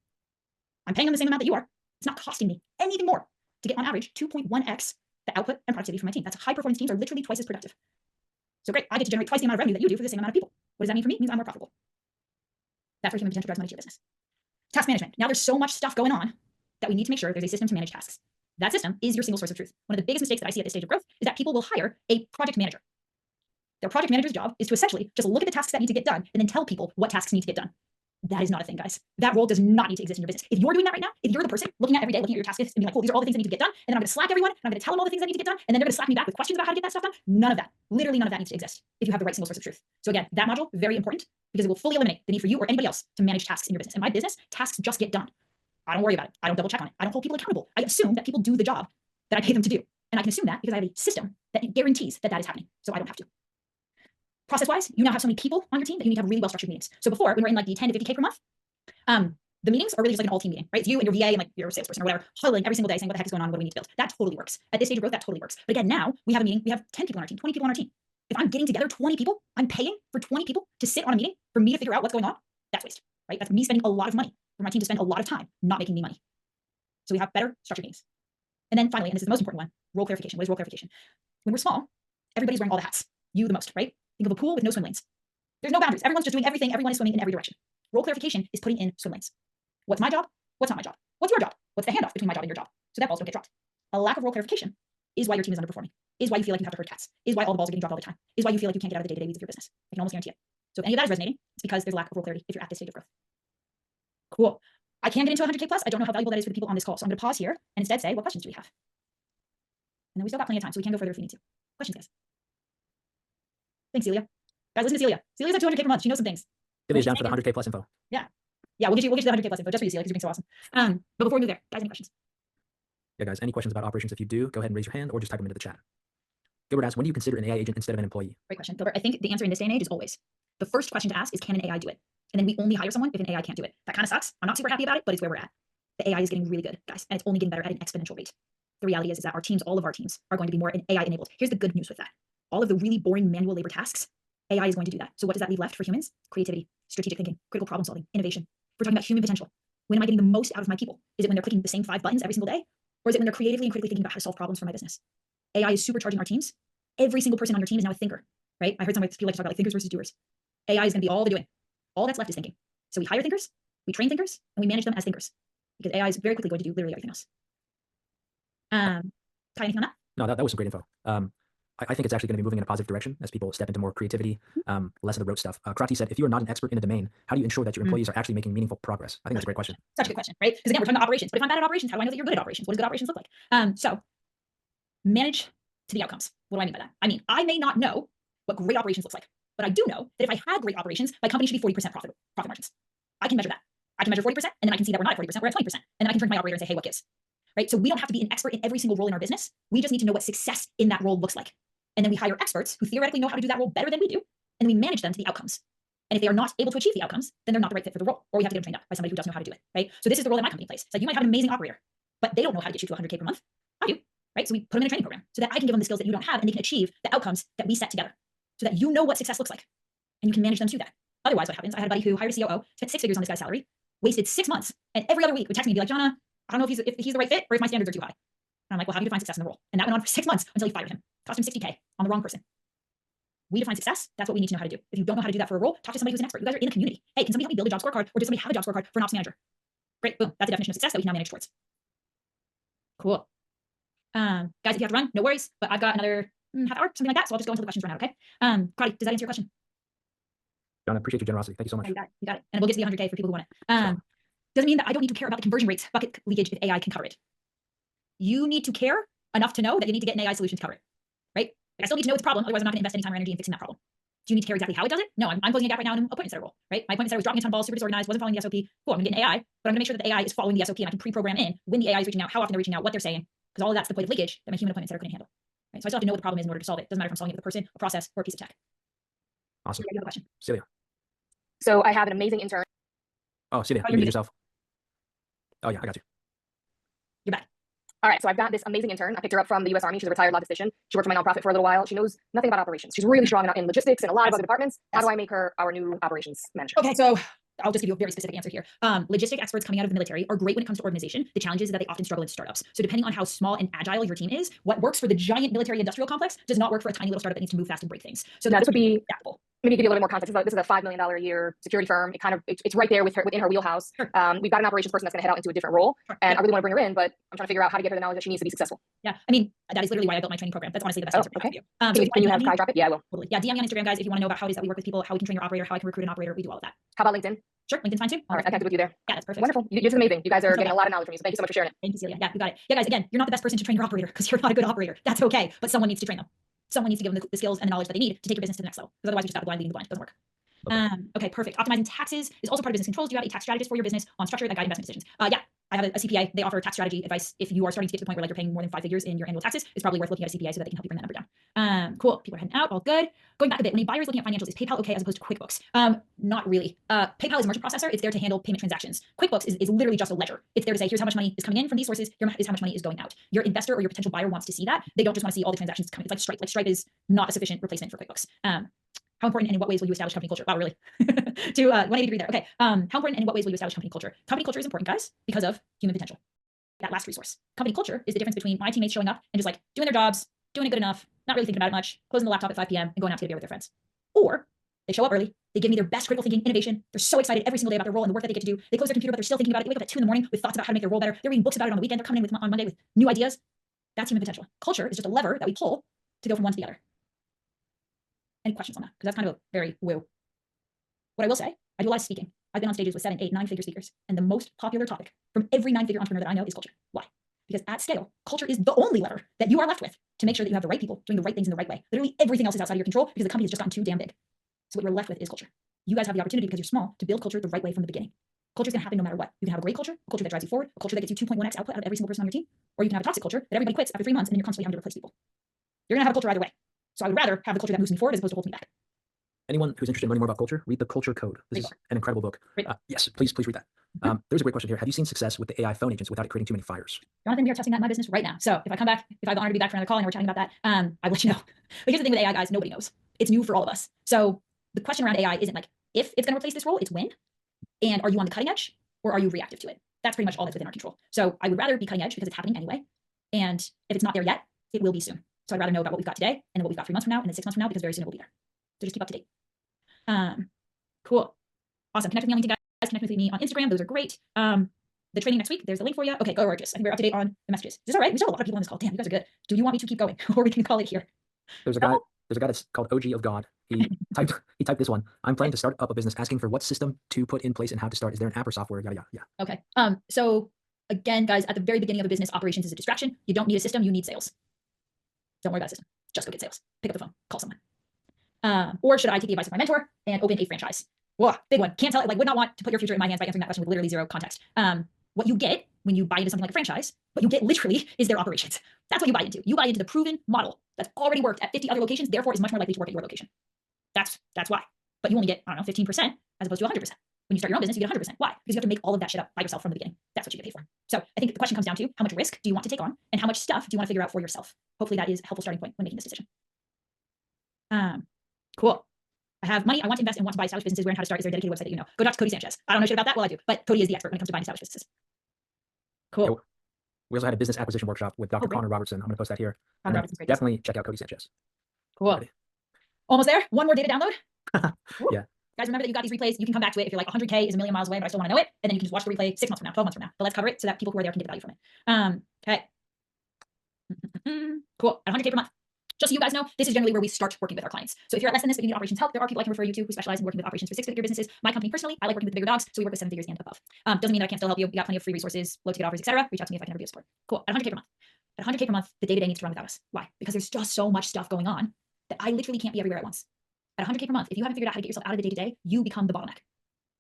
I'm paying them the same amount that you are. It's not costing me anything more to get on average 2.1x the output and productivity from my team. That's high performance teams are literally twice as productive. So great, I get to generate twice the amount of revenue that you do for the same amount of people. What does that mean for me? It means I'm more profitable. That's where human potential drives money to your business. Task management. Now there's so much stuff going on that we need to make sure there's a system to manage tasks. That system is your single source of truth. One of the biggest mistakes that I see at this stage of growth is that people will hire a project manager. Their project manager's job is to essentially just look at the tasks that need to get done and then tell people what tasks need to get done. That is not a thing, guys. That role does not need to exist in your business. If you're doing that right now, if you're the person looking at every day, looking at your task list and being like, cool, these are all the things that need to get done, and then I'm going to Slack everyone, and I'm going to tell them all the things that need to get done, and then they're going to Slack me back with questions about how to get that stuff done. None of that, literally none of that needs to exist if you have the right single source of truth. So again, that module, very important because it will fully eliminate the need for you or anybody else to manage tasks in your business. In my business, tasks just get done. I don't worry about it. I don't double check on it. I don't hold people accountable. I assume that people do the job that I pay them to do. And I can assume that because I have a system that guarantees that that is happening. So I don't have to. Process-wise, you now have so many people on your team that you need to have really well-structured meetings. So before, when we're in like the 10 to 50K per month, the meetings are really just like an all-team meeting, right? It's you and your VA and like your salesperson or whatever, huddling every single day saying what the heck is going on, what do we need to build. That totally works. At this stage of growth, that totally works. But again, now we have a meeting, we have 10 people on our team, 20 people on our team. If I'm getting together 20 people, I'm paying for 20 people to sit on a meeting for me to figure out what's going on. That's waste, right? That's me spending a lot of money for my team to spend a lot of time not making me money. So we have better structured meetings. And then finally, and this is the most important one, role clarification. What is role clarification? When we're small, everybody's wearing all the hats. You the most, right? Think of a pool with no swim lanes. There's no boundaries. Everyone's just doing everything. Everyone is swimming in every direction. Role clarification is putting in swim lanes. What's my job? What's not my job? What's your job? What's the handoff between my job and your job? So that balls don't get dropped. A lack of role clarification is why your team is underperforming, is why you feel like you have to herd cats, is why all the balls are getting dropped all the time, is why you feel like you can't get out of the day-to-day weeds of your business. I can almost guarantee it. So if any of that is resonating, it's because there's a lack of role clarity if you're at this stage of growth. Cool. I can get into 100K plus. I don't know how valuable that is for the people on this call. So I'm going to pause here and instead say, what questions do we have? And then we still got plenty of time, so we can go further if we need to. Questions, guys? Thanks, Celia. Guys, listen to Celia. Celia's at 200K per month. She knows some things.
Give me down for the 100K plus info.
Yeah, we'll get you the 100K plus info just for you, Celia, because you're being so awesome. But before we move there, guys, any questions?
Yeah, guys, any questions about operations? If you do, go ahead and raise your hand or just type them into the chat. Gilbert asks, when do you consider an AI agent instead of an employee?
Great question, Gilbert. I think the answer in this day and age is always. The first question to ask is, can an AI do it? And then we only hire someone if an AI can't do it. That kind of sucks. I'm not super happy about it, but it's where we're at. The AI is getting really good, guys, and it's only getting better at an exponential rate. The reality is that our teams, all of our teams, are going to be more AI enabled. Here's the good news with that. All of the really boring manual labor tasks, AI is going to do that. So what does that leave left for humans? Creativity, strategic thinking, critical problem solving, innovation. We're talking about human potential. When am I getting the most out of my people? Is it when they're clicking the same 5 buttons every single day? Or is it when they're creatively and critically thinking about how to solve problems for my business? AI is supercharging our teams. Every single person on your team is now a thinker. right? I heard some people like to talk about like thinkers versus doers. AI is going to be all the doing. All that's left is thinking. So we hire thinkers, we train thinkers, and we manage them as thinkers because AI is very quickly going to do literally everything else. Kai, anything on that?
No, that was some great info. I think it's actually going to be moving in a positive direction as people step into more creativity, less of the rote stuff. Krati said, if you are not an expert in a domain, how do you ensure that your employees are actually making meaningful progress? I think that's a great question.
Such a good question, right? Because again, we're talking about operations, but if I'm bad at operations, how do I know that you're good at operations? What does good operations look like? So manage to the outcomes. What do I mean by that? I mean, I may not know what great operations looks like, but I do know that if I had great operations, my company should be 40% profit margins. I can measure that. I can measure 40%, and then I can see that we're not at 40%, we're at 20%. And then I can turn to my operator and say, hey, what gives? Right? So we don't have to be an expert in every single role in our business. We just need to know what success in that role looks like. And then we hire experts who theoretically know how to do that role better than we do, and then we manage them to the outcomes. And if they are not able to achieve the outcomes, then they're not the right fit for the role, or we have to get them trained up by somebody who does know how to do it, right? So this is the role that my company plays. It's like you might have an amazing operator, but they don't know how to get you to 100K per month. I do, right? So we put them in a training program so that I can give them the skills that you don't have, and they can achieve the outcomes that we set together, so that you know what success looks like, and you can manage them to that. Otherwise, what happens? I had a buddy who hired a COO, spent 6 figures on this guy's salary, wasted 6 months, and every other week would text me and be like, Jhana, I don't know if he's the right fit or if my standards are too high. And I'm like, well, how do you define success in the role? And that went on for 6 months until he fired him. Cost him 60K on the wrong person. We define success. That's what we need to know how to do. If you don't know how to do that for a role, talk to somebody who's an expert. You guys are in a community. Hey, can somebody help me build a job scorecard, or does somebody have a job scorecard for an ops manager? Great, boom. That's the definition of success that we can now manage towards. Cool. Guys, if you have to run, no worries. But I've got another half hour, something like that. So I'll just go until the questions run out. Okay. Krati, does that answer your question?
John, I appreciate your generosity. Thank you so much.
You got it. And we'll get to the 100K for people who want it. Doesn't mean that I don't need to care about the conversion rates, bucket leakage if AI can cover it. You need to care enough to know that you need to get an AI solution to cover it, right? Like I still need to know it's a problem. Otherwise, I'm not going to invest any time or energy in fixing that problem. Do you need to care exactly how it does it? No, I'm closing a gap right now in an appointment center role, right? My appointment center was dropping a ton of balls, super disorganized, wasn't following the SOP. Cool, I'm going to get an AI, but I'm going to make sure that the AI is following the SOP, and I can pre-program in when the AI is reaching out, how often they're reaching out, what they're saying, because all of that's the point of leakage that my human appointment center couldn't handle. Right? So I still have to know what the problem is in order to solve it. Doesn't matter if I'm solving it with a person, a process, or a piece of tech.
Awesome.
You have a question?
Celia.
So I have an amazing intern.
Oh, Celia, you
you're
muted
muted.
yourself. Oh yeah, I got you.
You're back.
All right, so I've got this amazing intern. I picked her up from the U.S. Army. She's a retired logistician. She worked for my nonprofit for a little while. She knows nothing about operations. She's really strong in logistics and a lot of other departments. How do I make her our new operations manager?
Okay, so I'll just give you a very specific answer here. Logistic experts coming out of the military are great when it comes to organization. The challenge is that they often struggle in startups. So depending on how small and agile your team is, what works for the giant military industrial complex does not work for a tiny little startup that needs to move fast and break things. So
now this would be
adaptable.
Maybe give you a little bit more context. This is a $5 million a year security firm. It's right there within her wheelhouse.
Sure.
We've got an operations person that's going to head out into a different role, and I really want to bring her in, but I'm trying to figure out how to get her the knowledge that she needs to be successful.
Yeah, I mean, that is literally why I built my training program. That's honestly the best answer.
Okay.
So
Can you have Kai drop it? Yeah, I will.
Totally. Yeah, DM me on Instagram, guys, if you want to know about how it is that we work with people, how we can train your operator, how I can recruit an operator. We do all of that.
How about LinkedIn?
Sure, LinkedIn's fine too.
All right, I connected with you there.
Yeah, that's perfect.
Wonderful. This is amazing. You guys are getting a lot of knowledge from me, so thank you so much for sharing it.
Thank you, Celia. Yeah, you got it. Yeah, guys, again, you're not the best person to train your operator because you're not a good operator. That's okay, but someone needs to train them. Someone needs to give them the skills and the knowledge that they need to take your business to the next level. Because otherwise, you're just out blind leading the blind. It doesn't work. Okay, perfect. Optimizing taxes is also part of business controls. Do you have a tax strategist for your business on structure that guide investment decisions? Yeah, I have a CPA. They offer tax strategy advice. If you are starting to get to the point where like you're paying more than 5 figures in your annual taxes, it's probably worth looking at a CPA so that they can help you bring that number down. Cool. People are heading out. All good. Going back a bit, when a buyer is looking at financials, is PayPal okay as opposed to QuickBooks? Not really. PayPal is a merchant processor. It's there to handle payment transactions. QuickBooks is literally just a ledger. It's there to say, here's how much money is coming in from these sources. Here's how much money is going out. Your investor or your potential buyer wants to see that. They don't just want to see all the transactions coming. It's like Stripe. Like Stripe is not a sufficient replacement for QuickBooks. How important and in what ways will you establish company culture? Wow, really? To 180 degree there. Okay. How important and in what ways will you establish company culture? Company culture is important, guys, because of human potential. That last resource. Company culture is the difference between my teammates showing up and just like doing their jobs, doing it good enough, not really thinking about it much, closing the laptop at 5 p.m. and going out to get a beer with their friends. Or they show up early, they give me their best critical thinking, innovation. They're so excited every single day about their role and the work that they get to do. They close their computer, but they're still thinking about it. They wake up at 2 a.m. with thoughts about how to make their role better. They're reading books about it on the weekend. They're coming in on Monday with new ideas. That's human potential. Culture is just a lever that we pull to go from one to the other. Any questions on that? Because that's kind of a very woo. What I will say, I do a lot of speaking. I've been on stages with 7, 8, 9-figure speakers, and the most popular topic from every 9-figure entrepreneur that I know is culture. Why? Because at scale, culture is the only lever that you are left with to make sure that you have the right people doing the right things in the right way. Literally everything else is outside of your control because the company has just gotten too damn big. So what you're left with is culture. You guys have the opportunity because you're small to build culture the right way from the beginning. Culture is going to happen no matter what. You can have a great culture, a culture that drives you forward, a culture that gets you 2.1x output out of every single person on your team, or you can have a toxic culture that everybody quits after 3 months and then you're constantly having to replace people. You're going to have a culture either way. So I would rather have the culture that moves me forward as opposed to holding me back.
Anyone who's interested in learning more about culture, read The Culture Code. This is an incredible book. Yes, please read that. There's a great question here. Have you seen success with the AI phone agents without it creating too many fires?
Jonathan, we are testing that in my business right now. So if I come back, if I have the honor to be back for another call and we're chatting about that, I will let you know. But here's the thing with AI, guys, nobody knows. It's new for all of us. So the question around AI isn't like, if it's going to replace this role, it's when. And are you on the cutting edge or are you reactive to it? That's pretty much all that's within our control. So I would rather be cutting edge because it's happening anyway. And if it's not there yet, it will be soon. So I'd rather know about what we've got today and then what we've got 3 months from now and then 6 months from now, because very soon it will be there. So just keep up to date. Cool. Awesome. Connect with me on LinkedIn, guys. Connect with me on Instagram. Those are great. The training next week, there's the link for you. Okay, go gorgeous. I think we're up to date on the messages. Is this all right? We still have a lot of people on this call. Damn, you guys are good. Do you want me to keep going? Or we can call it here?
There's a guy that's called OG of God. He typed this one. I'm planning to start up a business, asking for what system to put in place and how to start. Is there an app or software? Yada, yada, yeah.
Okay. So again, guys, at the very beginning of a business, operations is a distraction. You don't need a system, you need sales. Don't worry about a system. Just go get sales. Pick up the phone, call someone. Or should I take the advice of my mentor and open a franchise? Whoa, big one. Can't tell, like, would not want to put your future in my hands by answering that question with literally zero context. What you get when you buy into something like a franchise, what you get literally is their operations. That's what you buy into. You buy into the proven model that's already worked at 50 other locations, therefore is much more likely to work at your location. That's why. But you only get, I don't know, 15% as opposed to 100%. When you start your own business, you get 100%. Why? Because you have to make all of that shit up by yourself from the beginning. That's what you get paid for. So I think the question comes down to how much risk do you want to take on and how much stuff do you want to figure out for yourself? Hopefully that is a helpful starting point when making this decision. Cool. I have money. I want to invest and want to buy established businesses. Where and how to start? Is there a dedicated website that you know? Go talk to Cody Sanchez. I don't know shit about that. Well, I do. But Cody is the expert when it comes to buying established businesses. Cool.
Yeah, we also had a business acquisition workshop with Dr. Connor Robertson. I'm going to post that here. Definitely check out Cody Sanchez.
Cool.
Alrighty.
Almost there. One more data download.
Yeah.
Guys, remember that you got these replays. You can come back to it if you're like 100K is a million miles away, but I still want to know it. And then you can just watch the replay 6 months from now, 12 months from now. But let's cover it so that people who are there can get the value from it. Okay. Cool. At 100K per month. Just so you guys know, this is generally where we start working with our clients. So if you're at less than this, but you need operations help, there are people I can refer you to who specialize in working with operations for 6-figure businesses. My company personally, I like working with the bigger dogs, so we work with 7 figures and above. Doesn't mean that I can't still help you. We got plenty of free resources, low ticket offers, etc. Reach out to me if I can ever be of support. Cool. At 100K per month. At 100K per month, the day-to-day needs to run without us. Why? Because there's just so much stuff going on that I literally can't be everywhere at once. At 100K per month, if you haven't figured out how to get yourself out of the day-to-day, you become the bottleneck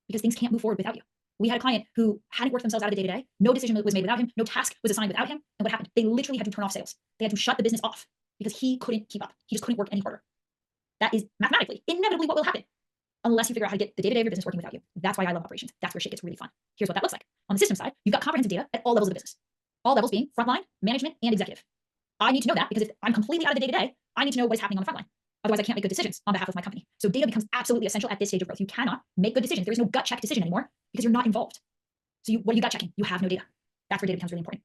because things can't move forward without you. We had a client who hadn't worked themselves out of the day-to-day. No decision was made without him. No task was assigned without him. And what happened? They literally had to turn off sales. They had to shut the business off because he couldn't keep up. He just couldn't work any harder. That is mathematically, inevitably what will happen unless you figure out how to get the day-to-day of your business working without you. That's why I love operations. That's where shit gets really fun. Here's what that looks like. On the system side, you've got comprehensive data at all levels of the business. All levels being frontline, management, and executive. I need to know that because if I'm completely out of the day-to-day, I need to know what is happening on the frontline. Otherwise, I can't make good decisions on behalf of my company. So data becomes absolutely essential at this stage of growth. You cannot make good decisions. There is no gut check decision anymore because you're not involved. So what are you gut checking? You have no data. That's where data becomes really important.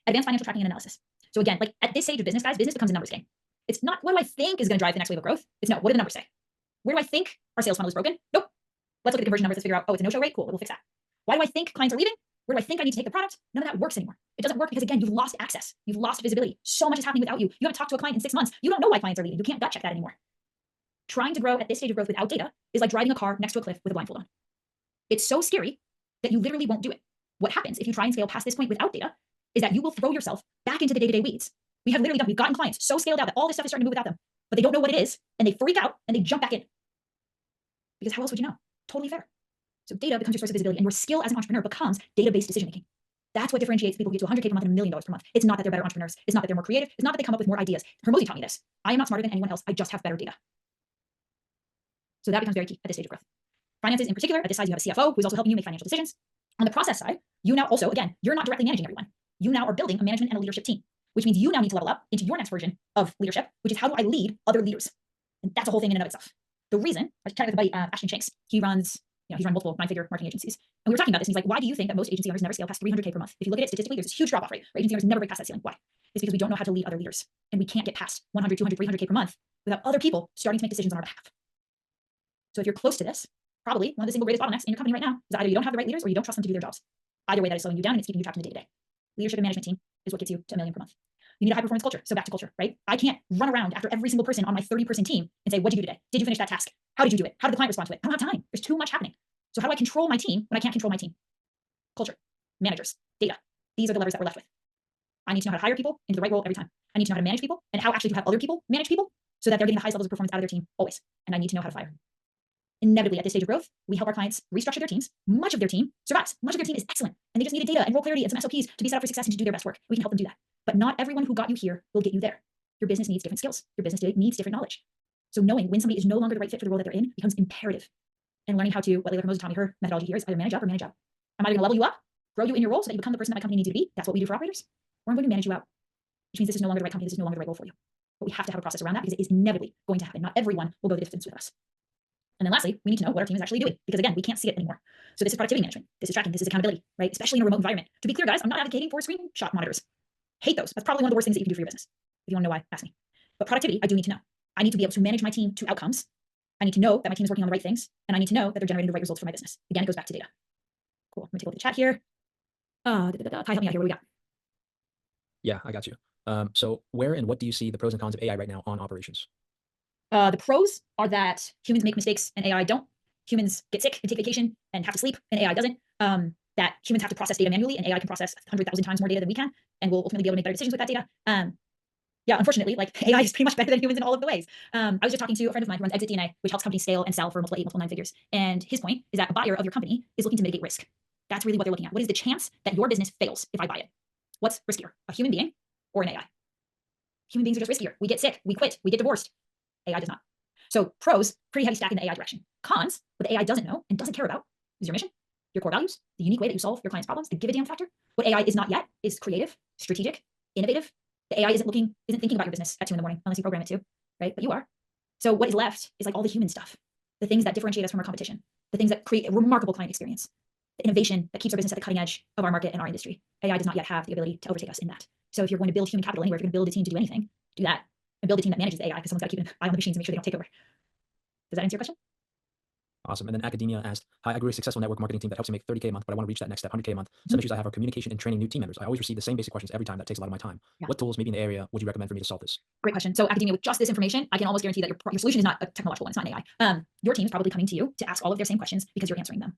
Advanced financial tracking and analysis. So again, like at this stage of business, guys, business becomes a numbers game. It's not what do I think is going to drive the next wave of growth. It's no, what do the numbers say? Where do I think our sales funnel is broken? Nope. Let's look at the conversion numbers. Let's figure out, oh, it's a no-show rate. Cool, we'll fix that. Why do I think clients are leaving? Where do I think I need to take the product? None of that works anymore. It doesn't work because, again, you've lost access. You've lost visibility. So much is happening without you. You haven't talked to a client in 6 months. You don't know why clients are leaving. You can't gut check that anymore. Trying to grow at this stage of growth without data is like driving a car next to a cliff with a blindfold on. It's so scary that you literally won't do it. What happens if you try and scale past this point without data is that you will throw yourself back into the day-to-day weeds. We've gotten clients so scaled out that all this stuff is starting to move without them, but they don't know what it is and they freak out and they jump back in. Because how else would you know? Totally fair. So data becomes your source of visibility and your skill as an entrepreneur becomes data-based decision-making. That's what differentiates people who get to 100K per month and $1 million per month. It's not that they're better entrepreneurs. It's not that they're more creative. It's not that they come up with more ideas. Hermosi taught me this. I am not smarter than anyone else. I just have better data. So that becomes very key at this stage of growth. Finances in particular, at this size, you have a CFO who's also helping you make financial decisions. On the process side, you now also, again, you're not directly managing everyone. You now are building a management and a leadership team, which means you now need to level up into your next version of leadership, which is how do I lead other leaders? And that's a whole thing in and of itself. The reason, I was chatting with a buddy, Ashton Shanks, he's run multiple 9-figure marketing agencies. And we were talking about this, and he's like, why do you think that most agency owners never scale past 300K per month? If you look at it statistically, there's a huge drop-off rate where agency owners never break past that ceiling. Why? It's because we don't know how to lead other leaders. And we can't get past 100, 200, 300K per month without other people starting to make decisions on our behalf. So if you're close to this, probably one of the single greatest bottlenecks in your company right now is either you don't have the right leaders or you don't trust them to do their jobs. Either way, that is slowing you down and it's keeping you trapped in the day-to-day. Leadership and management team is what gets you to $1 million per month. You need a high-performance culture. So back to culture, right? I can't run around after every single person on my 30-person team and say, what'd you do today? Did you finish that task? How did you do it? How did the client respond to it? I don't have time. There's too much happening. So how do I control my team when I can't control my team? Culture, managers, data. These are the levers that we're left with. I need to know how to hire people into the right role every time. I need to know how to manage people and how actually to have other people manage people so that they're getting the highest levels of performance out of their team always. And I need to know how to fire. Inevitably, at this stage of growth, we help our clients restructure their teams. Much of their team survives. Much of their team is excellent. And they just needed data and role clarity and some SOPs to be set up for success and to do their best work. We can help them do that. But not everyone who got you here will get you there. Your business needs different skills. Your business needs different knowledge. So knowing when somebody is no longer the right fit for the role that they're in becomes imperative. And learning how to, what Layla Hermosi taught me, her methodology here is either manage up or manage out. I'm either going to level you up, grow you in your role so that you become the person that my company needs you to be. That's what we do for operators. Or I'm going to manage you out, which means this is no longer the right company. This is no longer the right role for you. But we have to have a process around that because it is inevitably going to happen. Not everyone will go the distance with us. And then lastly, we need to know what our team is actually doing because again, we can't see it anymore. So this is productivity management. This is tracking. This is accountability, right? Especially in a remote environment. To be clear, guys, I'm not advocating for screenshot monitors. Hate those. That's probably one of the worst things that you can do for your business. If you want to know why, ask me. But productivity, I do need to know. I need to be able to manage my team to outcomes I need to know that my team is working on the right things, and I need to know that they're generating the right results for my business. Again, it goes back to data. Cool. Let me take a look at the chat here. Ty, help me out here. What do we got?
Yeah, I got you. So where and what do you see the pros and cons of AI right now on operations?
The pros are that humans make mistakes and AI don't. Humans get sick and take vacation and have to sleep, and AI doesn't. That humans have to process data manually, and AI can process 100,000 times more data than we can, and will ultimately be able to make better decisions with that data. Yeah, unfortunately, like AI is pretty much better than humans in all of the ways. I was just talking to a friend of mine who runs Exit DNA, which helps companies scale and sell for multiple 8, multiple 9 figures. And his point is that a buyer of your company is looking to mitigate risk. That's really what they're looking at. What is the chance that your business fails if I buy it? What's riskier, a human being or an AI? Human beings are just riskier. We get sick, we quit, we get divorced. AI does not. So pros, pretty heavy stack in the AI direction. Cons, what the AI doesn't know and doesn't care about is your mission, your core values, the unique way that you solve your clients' problems, the give a damn factor. What AI is not yet is creative, strategic, innovative. The AI isn't thinking about your business at 2 a.m. unless you program it to, right? But you are. So what is left is like all the human stuff, the things that differentiate us from our competition, the things that create a remarkable client experience, the innovation that keeps our business at the cutting edge of our market and our industry. AI does not yet have the ability to overtake us in that. So if you're going to build human capital anywhere, if you're going to build a team to do anything, do that. And build a team that manages the AI, because someone's got to keep an eye on the machines and make sure they don't take over. Does that answer your question?
Awesome. And then Academia asked, hi, I grew a successful network marketing team that helps me make 30K a month, but I want to reach that next step, 100K a month. Some issues I have are communication and training new team members. I always receive the same basic questions every time. That takes a lot of my time.
Yeah.
What tools, maybe in the area, would you recommend for me to solve this?
Great question. So Academia, with just this information, I can almost guarantee that your solution is not a technological one. It's not an AI. Your team is probably coming to you to ask all of their same questions because you're answering them.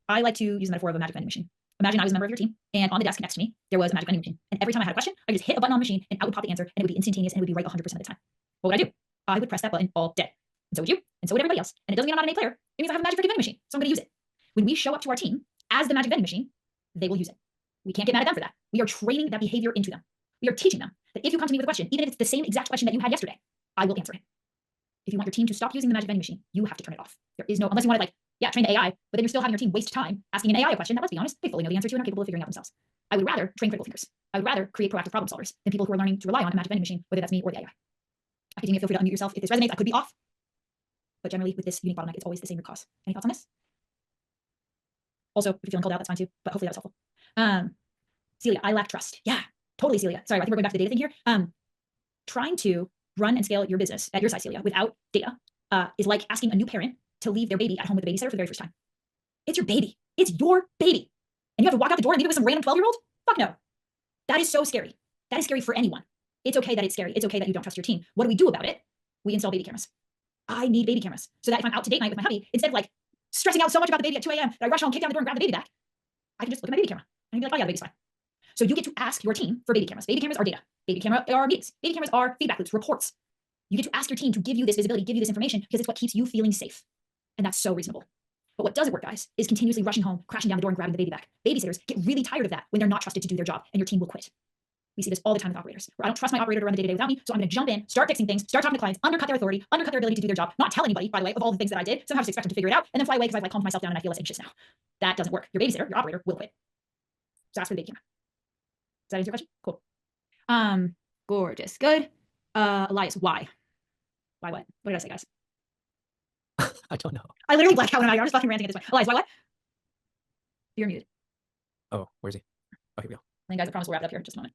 I like to use the metaphor of a magic vending machine. Imagine I was a member of your team, and on the desk next to me, there was a magic vending machine. And every time I had a question, I could just hit a button on the machine, and out would pop the answer, and it would be instantaneous, and it would be right 100% of the time. What would I do? I would press that button all day. And so would you, and so would everybody else. And it doesn't mean I'm not an A player. It means I have a magic freaking vending machine, so I'm going to use it. When we show up to our team as the magic vending machine, they will use it. We can't get mad at them for that. We are training that behavior into them. We are teaching them that if you come to me with a question, even if it's the same exact question that you had yesterday, I will answer it. If you want your team to stop using the magic vending machine, you have to turn it off. There is no, unless you want to train the AI, but then you're still having your team waste time asking an AI a question that, let's be honest, they fully know the answer to and are capable of figuring out themselves. I would rather train critical thinkers. I would rather create proactive problem solvers than people who are learning to rely on a magic vending machine, whether that's me or the AI. Academia, feel free to unmute yourself if this resonates. I could be off, but generally with this unique bottleneck, it's always the same root cause. Any thoughts on this? Also, if you're feeling called out, that's fine too, but hopefully that was helpful. Celia, I lack trust. Yeah, totally, Celia. Sorry, I think we're going back to the data thing here. Trying to run and scale your business at your size, Celia, without data is like asking a new parent to leave their baby at home with a babysitter for the very first time. It's your baby. It's your baby. And you have to walk out the door and leave it with some random 12-year-old? Fuck no. That is so scary. That is scary for anyone. It's okay that it's scary. It's okay that you don't trust your team. What do we do about it? We install baby cameras. I need baby cameras so that if I'm out to date night with my hubby, instead of stressing out so much about the baby at 2 a.m. that I rush home, kick down the door and grab the baby back, I can just look at my baby camera and be like, oh yeah, the baby's fine. So you get to ask your team for baby cameras. Baby cameras are data. Baby camera are meetings. Baby cameras are feedback loops, reports. You get to ask your team to give you this visibility, give you this information, because it's what keeps you feeling safe. And that's so reasonable. But what doesn't work, guys, is continuously rushing home, crashing down the door and grabbing the baby back. Babysitters get really tired of that when they're not trusted to do their job, and your team will quit. We see this all the time with operators, where I don't trust my operator to run the day-to-day without me, so I'm going to jump in, start fixing things, start talking to clients, undercut their authority, undercut their ability to do their job, not tell anybody, by the way, of all the things that I did, somehow just expect them to figure it out, and then fly away because I've calmed myself down and I feel less anxious now. That doesn't work. Your babysitter, your operator, will quit. So ask for the baby camera. Does that answer your question? Cool. Gorgeous. Good. Elias, why? Why what? What did I say, guys?
I don't know.
I literally blacked out when I'm just fucking ranting at this point. Elias, why what? You're muted.
Oh, where is he? Oh, here we go.
And guys, I promise we'll wrap it up here in just a moment.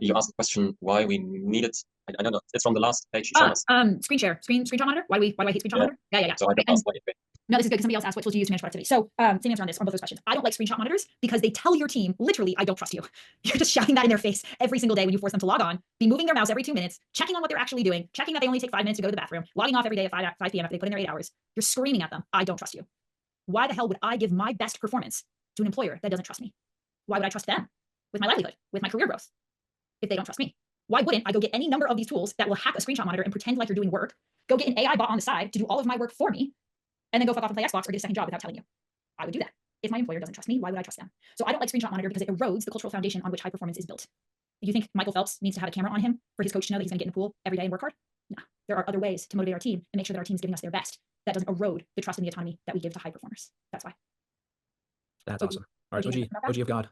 You asked the question why we needed. I don't know. It's from the last page. You showed us.
Screen share, screenshot monitor. Why do I hate screenshot monitor? Yeah.
So I can ask why.
No, this is good because somebody else asked what tools you use to manage productivity. So same answer on this, on both those questions. I don't like screenshot monitors because they tell your team, literally, I don't trust you. You're just shouting that in their face every single day when you force them to log on, be moving their mouse every 2 minutes, checking on what they're actually doing, checking that they only take 5 minutes to go to the bathroom, logging off every day at 5 p.m. after they put in their 8 hours. You're screaming at them, I don't trust you. Why the hell would I give my best performance to an employer that doesn't trust me? Why would I trust them with my livelihood, with my career growth, if they don't trust me? Why wouldn't I go get any number of these tools that will hack a screenshot monitor and pretend like you're doing work, go get an AI bot on the side to do all of my work for me, and then go fuck off and play Xbox or get a second job without telling you? I would do that. If my employer doesn't trust me, why would I trust them? So I don't like screenshot monitor because it erodes the cultural foundation on which high performance is built. Do you think Michael Phelps needs to have a camera on him for his coach to know that he's going to get in the pool every day and work hard? No. There are other ways to motivate our team and make sure that our team is giving us their best. That doesn't erode the trust and the autonomy that we give to high performers. That's why.
That's awesome. All right, OG of God.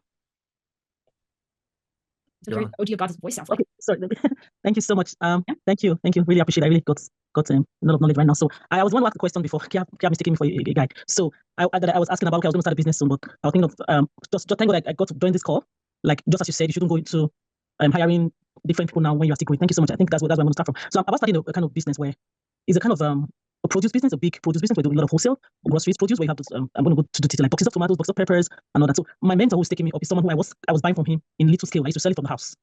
So OG of God's voice sounds like.
Okay, sorry. Thank you so much. Thank you. Really appreciate it. I really got a lot of knowledge right now. So I was going to ask a question before. Can't mistake me for a guy. So I was asking about, okay, I was going to start a business soon, but I was thinking of just thank God I got to join this call. Like just as you said, you shouldn't go into hiring different people now when you are still going. Thank you so much. I think that's where I'm going to start from. So I was starting a kind of business where it's a kind of a produce business, a big produce business. We're doing a lot of wholesale, groceries produce, where you have those, I'm going to go to detail like boxes of tomatoes, boxes of peppers, and all that. So my mentor who's taking me up is someone who I was buying from him in little scale. I used to sell it from the house.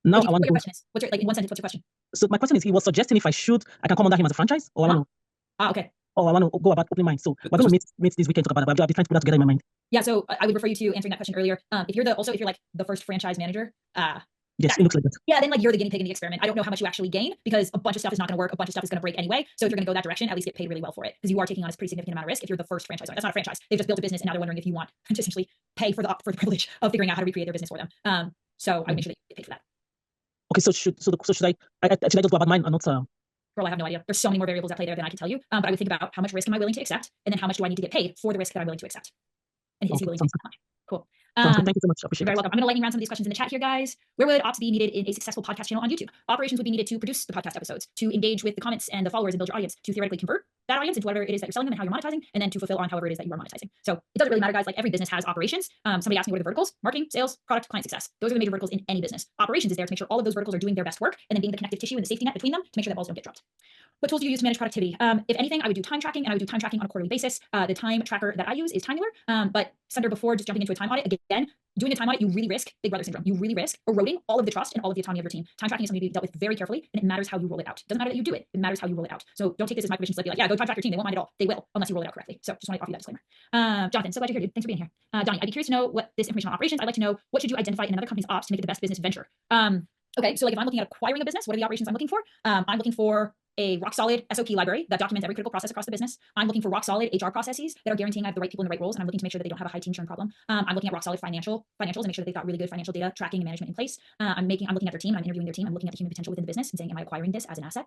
Now I want
what
to
your
go.
question is. What's your, like, in one sentence, what's your question?
So my question is, he was suggesting if I can come under him as a franchise, or I want to.
Okay.
Or I want to go about opening mine. So we're going to meet this weekend, talk about it. But I'll be trying to put that together in my mind.
Yeah, so I would refer you to answering that question earlier. If you're like the first franchise manager,
yes, it looks like that.
Yeah, then like you're the guinea pig in the experiment. I don't know how much you actually gain because a bunch of stuff is not going to work. A bunch of stuff is going to break anyway. So if you're going to go that direction, at least get paid really well for it because you are taking on a pretty significant amount of risk if you're the first franchise owner. That's not a franchise. They've just built a business and now they're wondering if you want to essentially pay for the privilege of figuring out how to recreate their business for them. So I would make sure that you get paid for that.
Okay, so should I just go about mine or not?
Girl, I have no idea. There's so many more variables at play there than I can tell you. But I would think about how much risk am I willing to accept, and then how much do I need to get paid for the risk that I'm willing to accept. And is he willing to accept that much? Cool.
Thank you so much. I appreciate
You're very
it.
welcome. I'm going to lightning round some of these questions in the chat here, guys. Where would ops be needed in a successful podcast channel on YouTube? Operations would be needed to produce the podcast episodes, to engage with the comments and the followers and build your audience, to theoretically convert that audience into whatever it is that you're selling them and how you're monetizing, and then to fulfill on however it is that you are monetizing. So it doesn't really matter, guys. Like every business has operations. Somebody asked me what are the verticals? Marketing, sales, product, client success. Those are the major verticals in any business. Operations is there to make sure all of those verticals are doing their best work and then being the connective tissue and the safety net between them to make sure that balls don't get dropped. What tools do you use to manage productivity? If anything, I would do time tracking, and I would do time tracking on a quarterly basis. The time tracker that I use is Timeler. But Sunder, before just jumping into a time audit, again, doing a time audit, you really risk Big Brother syndrome. You really risk eroding all of the trust and all of the autonomy of your team. Time tracking is something to be dealt with very carefully, and it matters how you roll it out. It doesn't matter that you do it. It matters how you roll it out. So don't take this as my permission to be like, yeah, go time track your team. They won't mind at all. They will, unless you roll it out correctly. So just want to offer you that disclaimer. Jonathan, so glad you're here, dude. Thanks for being here. Donnie, I'd be curious to know what this information on operations. I'd like to know what should you identify in another company's ops to make it the best business venture. Okay, so like if I'm looking at acquiring a business, what are the operations I'm looking for? I'm looking for a rock solid SOP library that documents every critical process across the business. I'm looking for rock solid HR processes that are guaranteeing I have the right people in the right roles, and I'm looking to make sure that they don't have a high team churn problem. I'm looking at rock solid financials and make sure that they've got really good financial data tracking and management in place. I'm looking at their team. I'm interviewing their team. I'm looking at the human potential within the business and saying, am I acquiring this as an asset?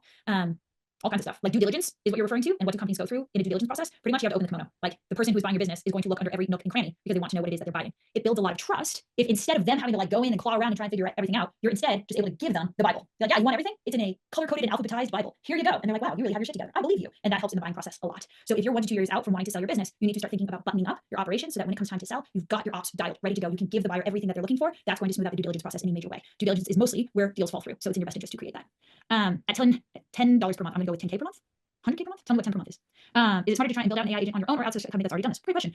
All kinds of stuff. Like due diligence is what you're referring to, and what do companies go through in a due diligence process? Pretty much you have to open the kimono. Like the person who's buying your business is going to look under every nook and cranny because they want to know what it is that they're buying. It builds a lot of trust if instead of them having to like go in and claw around and try and figure everything out, you're instead just able to give them the Bible. You're like, yeah, you want everything? It's in a color-coded and alphabetized Bible. Here you go. And they're like, wow, you really have your shit together. I believe you. And that helps in the buying process a lot. So if you're 1 to 2 years out from wanting to sell your business, you need to start thinking about buttoning up your operations so that when it comes time to sell, you've got your ops dialed, ready to go. You can give the buyer everything that they're looking for. That's going to smooth out the due diligence process in a major way. Due diligence is mostly where deals fall through. So it's in your best interest to create that. At $10 per month, I'm gonna go with 10K per month. 100K per month? Tell me what 10 per month is. Is it smarter to try and build out an AI agent on your own or outsource a company that's already done this? Great question.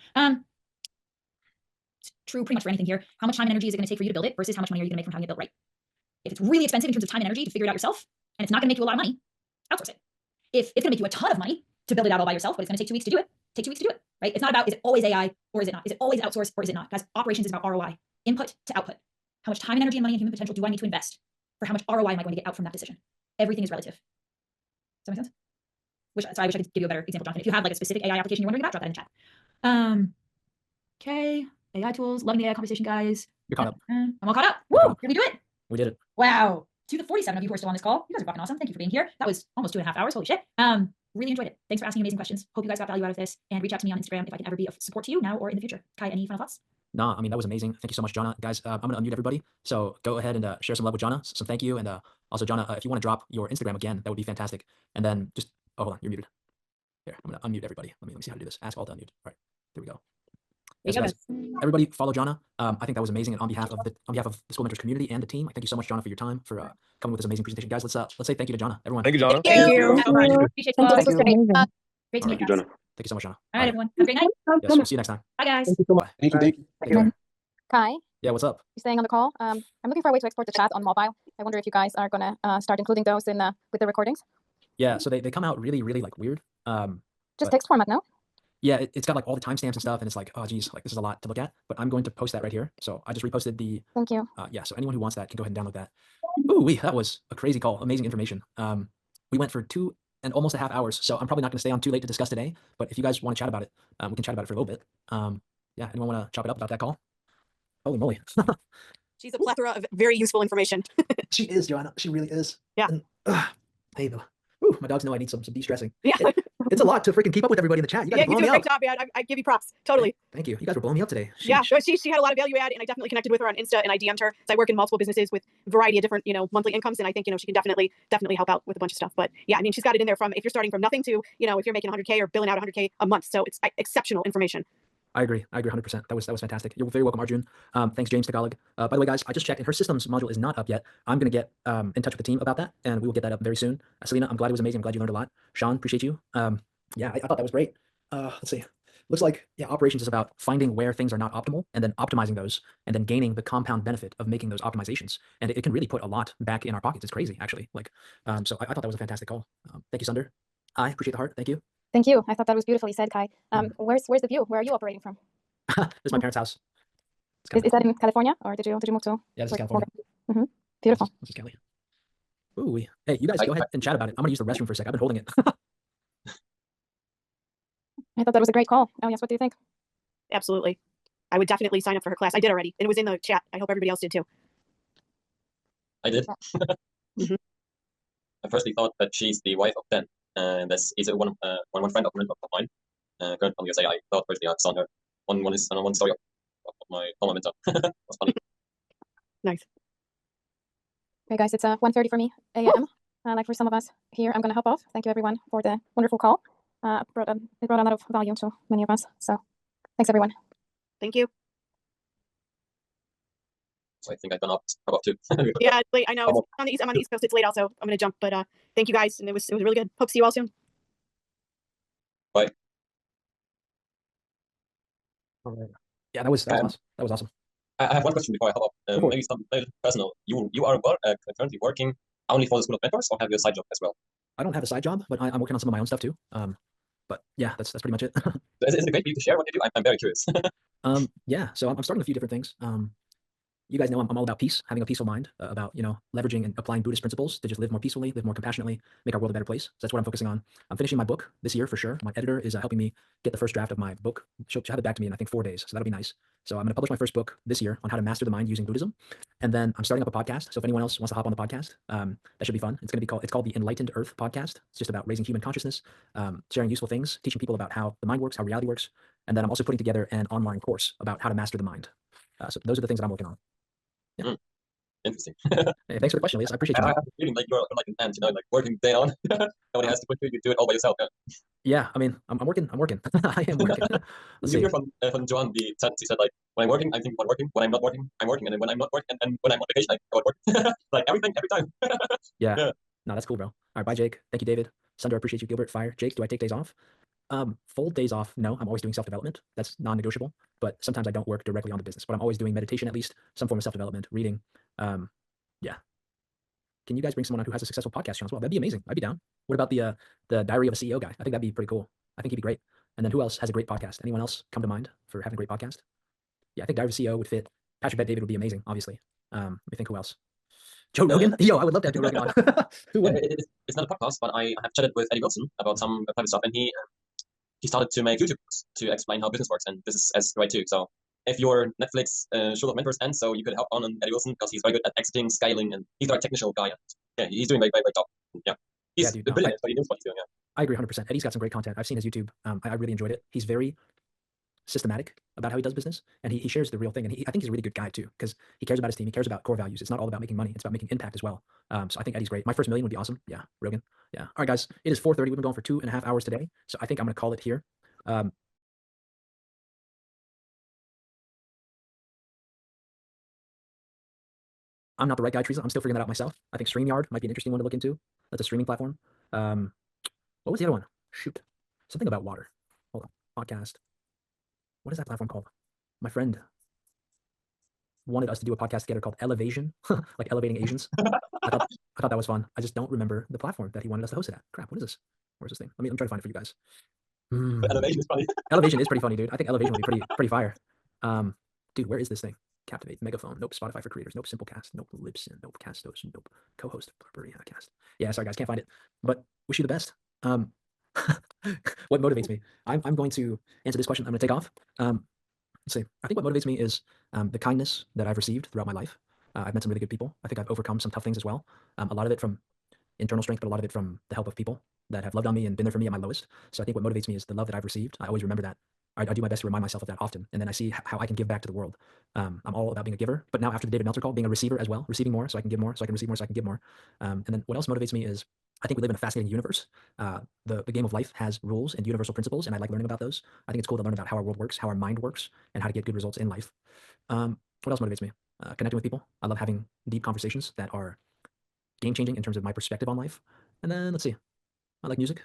It's true pretty much for anything here. How much time and energy is it going to take for you to build it versus how much money are you going to make from having it built right? If it's really expensive in terms of time and energy to figure it out yourself, and it's not going to make you a lot of money, outsource it. If it's going to make you a ton of money to build it out all by yourself, but it's going to take 2 weeks to do it, take 2 weeks to do it, right? It's not about, is it always AI or is it not? Is it always outsourced or is it not? Guys, operations is about ROI, input to output. How much time and energy and money and human potential do I need to invest for how much ROI am I going to get out from that decision? Everything is relative. Does that make sense? So I wish I could give you a better example, Jonathan. If you have like a specific AI application you're wondering about, drop that in chat. Okay, AI tools, loving the AI conversation, guys.
You're caught up.
I'm all caught up. Woo! Did we do it?
We did it.
Wow. To the 47 of you who are still on this call, you guys are fucking awesome. Thank you for being here. That was almost 2.5 hours. Holy shit. Really enjoyed it. Thanks for asking amazing questions. Hope you guys got value out of this. And reach out to me on Instagram if I can ever be of support to you now or in the future. Kai, any final thoughts?
No, I mean, that was amazing. Thank you so much, Jhana. Guys, I'm going to unmute everybody. So go ahead and share some love with Jhana. Some thank you. And also, Jhana, if you want to drop your Instagram again, that would be fantastic. And then just, oh, hold on, you're muted. Here, I'm going to unmute everybody. Let me see how to do this. Ask all to unmute. All right, there we go. Yes, guys, everybody follow Jhana. I think that was amazing. And on behalf of the School Mentors community and the team, thank you so much, Jhana, for your time, for coming with this amazing presentation. Guys, let's say thank you to Jhana. Everyone.
Thank you, Jhana.
Thank you.
Appreciate
you.
Thank you.
Great to meet you
Thank you,
guys.
Jhana.
Thank you so much, Jhana.
All right, everyone. Have a great night.
Yes, we'll see you next time.
Bye, guys.
Thank you so much.
Thank you.
Take care.
Kai,
Yeah, what's up?
you staying on the call? I'm looking for a way to export the chat on mobile. I wonder if you guys are gonna start including those in with the recordings.
Yeah, so they come out really, really like weird.
Just text format, no?
Yeah, it's got like all the timestamps and stuff, and it's like, oh geez, like this is a lot to look at. But I'm going to post that right here. So I just reposted the.
Thank you.
Yeah, so anyone who wants that can go ahead and download that. Ooh, that was a crazy call. Amazing information. We went for 2 and almost a half hours, so I'm probably not going to stay on too late to discuss today. But if you guys want to chat about it, we can chat about it for a little bit. Yeah, anyone want to chop it up about that call? Holy moly.
She's a plethora of very useful information.
She is, Joanna. She really is.
Yeah.
And, hey, though. Ooh, my dogs know I need some de-stressing.
Yeah.
It's a lot to freaking keep up with everybody in the chat. You guys
Yeah,
are
you
blowing
do a
me
great
up.
job, man. I give you props. Totally.
Thank you. You guys were blowing me up today.
Yeah,
Sheesh.
she had a lot of value add, and I definitely connected with her on Insta, and I DM'd her. So I work in multiple businesses with a variety of different, monthly incomes, and I think, she can definitely help out with a bunch of stuff. But yeah, I mean, she's got it in there from if you're starting from nothing to, if you're making 100K or billing out 100K a month. So it's exceptional information.
I agree 100%. That was fantastic. You're very welcome, Arjun. Thanks, James Tagalog. By the way, guys, I just checked and her systems module is not up yet. I'm going to get in touch with the team about that, and we will get that up very soon. Selena, I'm glad it was amazing. I'm glad you learned a lot. Sean, appreciate you. Yeah, I thought that was great. Let's see. Looks like yeah, operations is about finding where things are not optimal and then optimizing those and then gaining the compound benefit of making those optimizations. And it can really put a lot back in our pockets. It's crazy, actually. Like, so I thought that was a fantastic call. Thank you, Sunder. I appreciate the heart. Thank you.
Thank you. I thought that was beautifully said, Kai. Where's the view? Where are you operating from?
This is my parents' house.
Is that in California, or did you move to?
Yeah, this is California.
Beautiful.
This is Kelly. Ooh, hey, you guys go ahead and chat about it. I'm gonna use the restroom for a sec. I've been holding it.
I thought that was a great call. Oh yes, what do you think?
Absolutely. I would definitely sign up for her class. I did already. It was in the chat. I hope everybody else did too.
I did. I firstly thought that she's the wife of Dan, and this is one friend of mine. Currently, I say I thought firstly I saw her on one story of my mentor. That's funny.
Nice.
Okay, guys, it's 1:30 for me a.m. Like for some of us here, I'm gonna hop off. Thank you everyone for the wonderful call. It brought a lot of value to many of us. So thanks everyone.
Thank you.
So I think I've gone up too.
Yeah, it's late. I know. I'm on the East Coast. It's late also. I'm gonna jump, but thank you guys, and it was really good. Hope to see you all soon.
Bye.
All right. Yeah, that was awesome. That was awesome.
I have one question before I hop up. Maybe something personal. You are currently working only for the School of Mentors, or have you a side job as well?
I don't have a side job, but I'm working on some of my own stuff too. But yeah, that's pretty much it.
Is it great for you to share what you do? I'm very curious.
Yeah, so I'm starting a few different things. You guys know I'm all about peace, having a peaceful mind, about leveraging and applying Buddhist principles to just live more peacefully, live more compassionately, make our world a better place. So that's what I'm focusing on. I'm finishing my book this year for sure. My editor is helping me get the first draft of my book. She'll have it back to me in I think 4 days, so that'll be nice. So I'm going to publish my first book this year on how to master the mind using Buddhism, and then I'm starting up a podcast. So if anyone else wants to hop on the podcast, that should be fun. It's called the Enlightened Earth Podcast. It's just about raising human consciousness, sharing useful things, teaching people about how the mind works, how reality works, and then I'm also putting together an online course about how to master the mind. So those are the things that I'm working on. Yeah.
Interesting.
Hey, thanks for the question, Elias. I appreciate you.
I have a feeling like you're like an ant, like working day on. Nobody has to put you do it all by yourself.
Yeah, I mean, I'm working. I am working. Let's
you
see.
hear from Joan the sentence he said, like, when I'm working, I think about working. When I'm not working, I'm working. And then when I'm not working, and when I'm on vacation, I think about work. Like everything, every time.
Yeah. No, that's cool, bro. All right, bye, Jake. Thank you, David. Sunder, appreciate you. Gilbert, Fire. Jake, do I take days off? Full days off, no. I'm always doing self-development. That's non-negotiable. But sometimes I don't work directly on the business. But I'm always doing meditation, at least some form of self-development, reading. Yeah. Can you guys bring someone on who has a successful podcast channel as well? That'd be amazing. I'd be down. What about the Diary of a CEO guy? I think that'd be pretty cool. I think he'd be great. And then who else has a great podcast? Anyone else come to mind for having a great podcast? Yeah, I think Diary of a CEO would fit. Patrick Bet David would be amazing, obviously. Let me think who else. Joe Rogan? Yo, I would love to have Joe Rogan on. Who wouldn't?
It's not a podcast, but I have chatted with Eddie Wilson about some private stuff, and he started to make YouTube videos to explain how business works, and this is as right too. So if your Netflix School of Mentors ends, so you could help on Eddie Wilson because he's very good at exiting, scaling, and he's a very technical guy. Yeah, he's doing very, very great job. Yeah, he's brilliant, but he knows what he's doing. Yeah.
I agree 100%. Eddie's got some great content. I've seen his YouTube. I really enjoyed it. He's very systematic about how he does business, and he shares the real thing. And I think he's a really good guy too, because he cares about his team. He cares about core values. It's not all about making money. It's about making impact as well. So I think Eddie's great. My first million would be awesome. Yeah, Rogan. Yeah. All right, guys. It is 4:30. We've been going for 2.5 hours today, so I think I'm going to call it here. I'm not the right guy, Teresa. I'm still figuring that out myself. I think StreamYard might be an interesting one to look into. That's a streaming platform. What was the other one? Shoot. Something about water. Hold on. Podcast. What is that platform called? My friend wanted us to do a podcast together called Elevation, like elevating Asians. I thought that was fun. I just don't remember the platform that he wanted us to host it at. Crap, what is this? Where's this thing? I'm trying to find it for you guys.
Elevation is funny.
Elevation is pretty funny, dude. I think Elevation would be pretty fire. Dude, where is this thing? Captivate, Megaphone, nope. Spotify for creators, nope. Simplecast, nope. Libsyn, nope. Castos, nope. Co-host, Burberry, Cast. Yeah, sorry guys, can't find it. But wish you the best. What motivates me? I'm going to answer this question. I'm going to take off. Let's see. I think what motivates me is the kindness that I've received throughout my life. I've met some really good people. I think I've overcome some tough things as well. A lot of it from internal strength, but a lot of it from the help of people that have loved on me and been there for me at my lowest. So I think what motivates me is the love that I've received. I always remember that. I do my best to remind myself of that often, and then I see how I can give back to the world. I'm all about being a giver, but now after the David Meltzer call, being a receiver as well, receiving more so I can give more, so I can receive more so I can give more. And then what else motivates me is I think we live in a fascinating universe. The game of life has rules and universal principles, and I like learning about those. I think it's cool to learn about how our world works, how our mind works, and how to get good results in life. What else motivates me? Connecting with people. I love having deep conversations that are game-changing in terms of my perspective on life. And then let's see. I like music.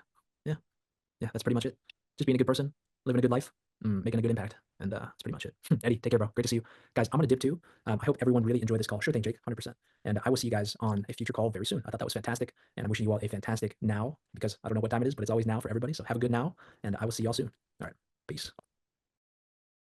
Yeah. yeah, that's pretty much it. Just being a good person, living a good life, making a good impact. And that's pretty much it. Eddie, take care, bro. Great to see you. Guys, I'm going to dip too. I hope everyone really enjoyed this call. Sure thing, Jake, 100%. And I will see you guys on a future call very soon. I thought that was fantastic. And I'm wishing you all a fantastic now, because I don't know what time it is, but it's always now for everybody. So have a good now, and I will see y'all soon. All right, peace.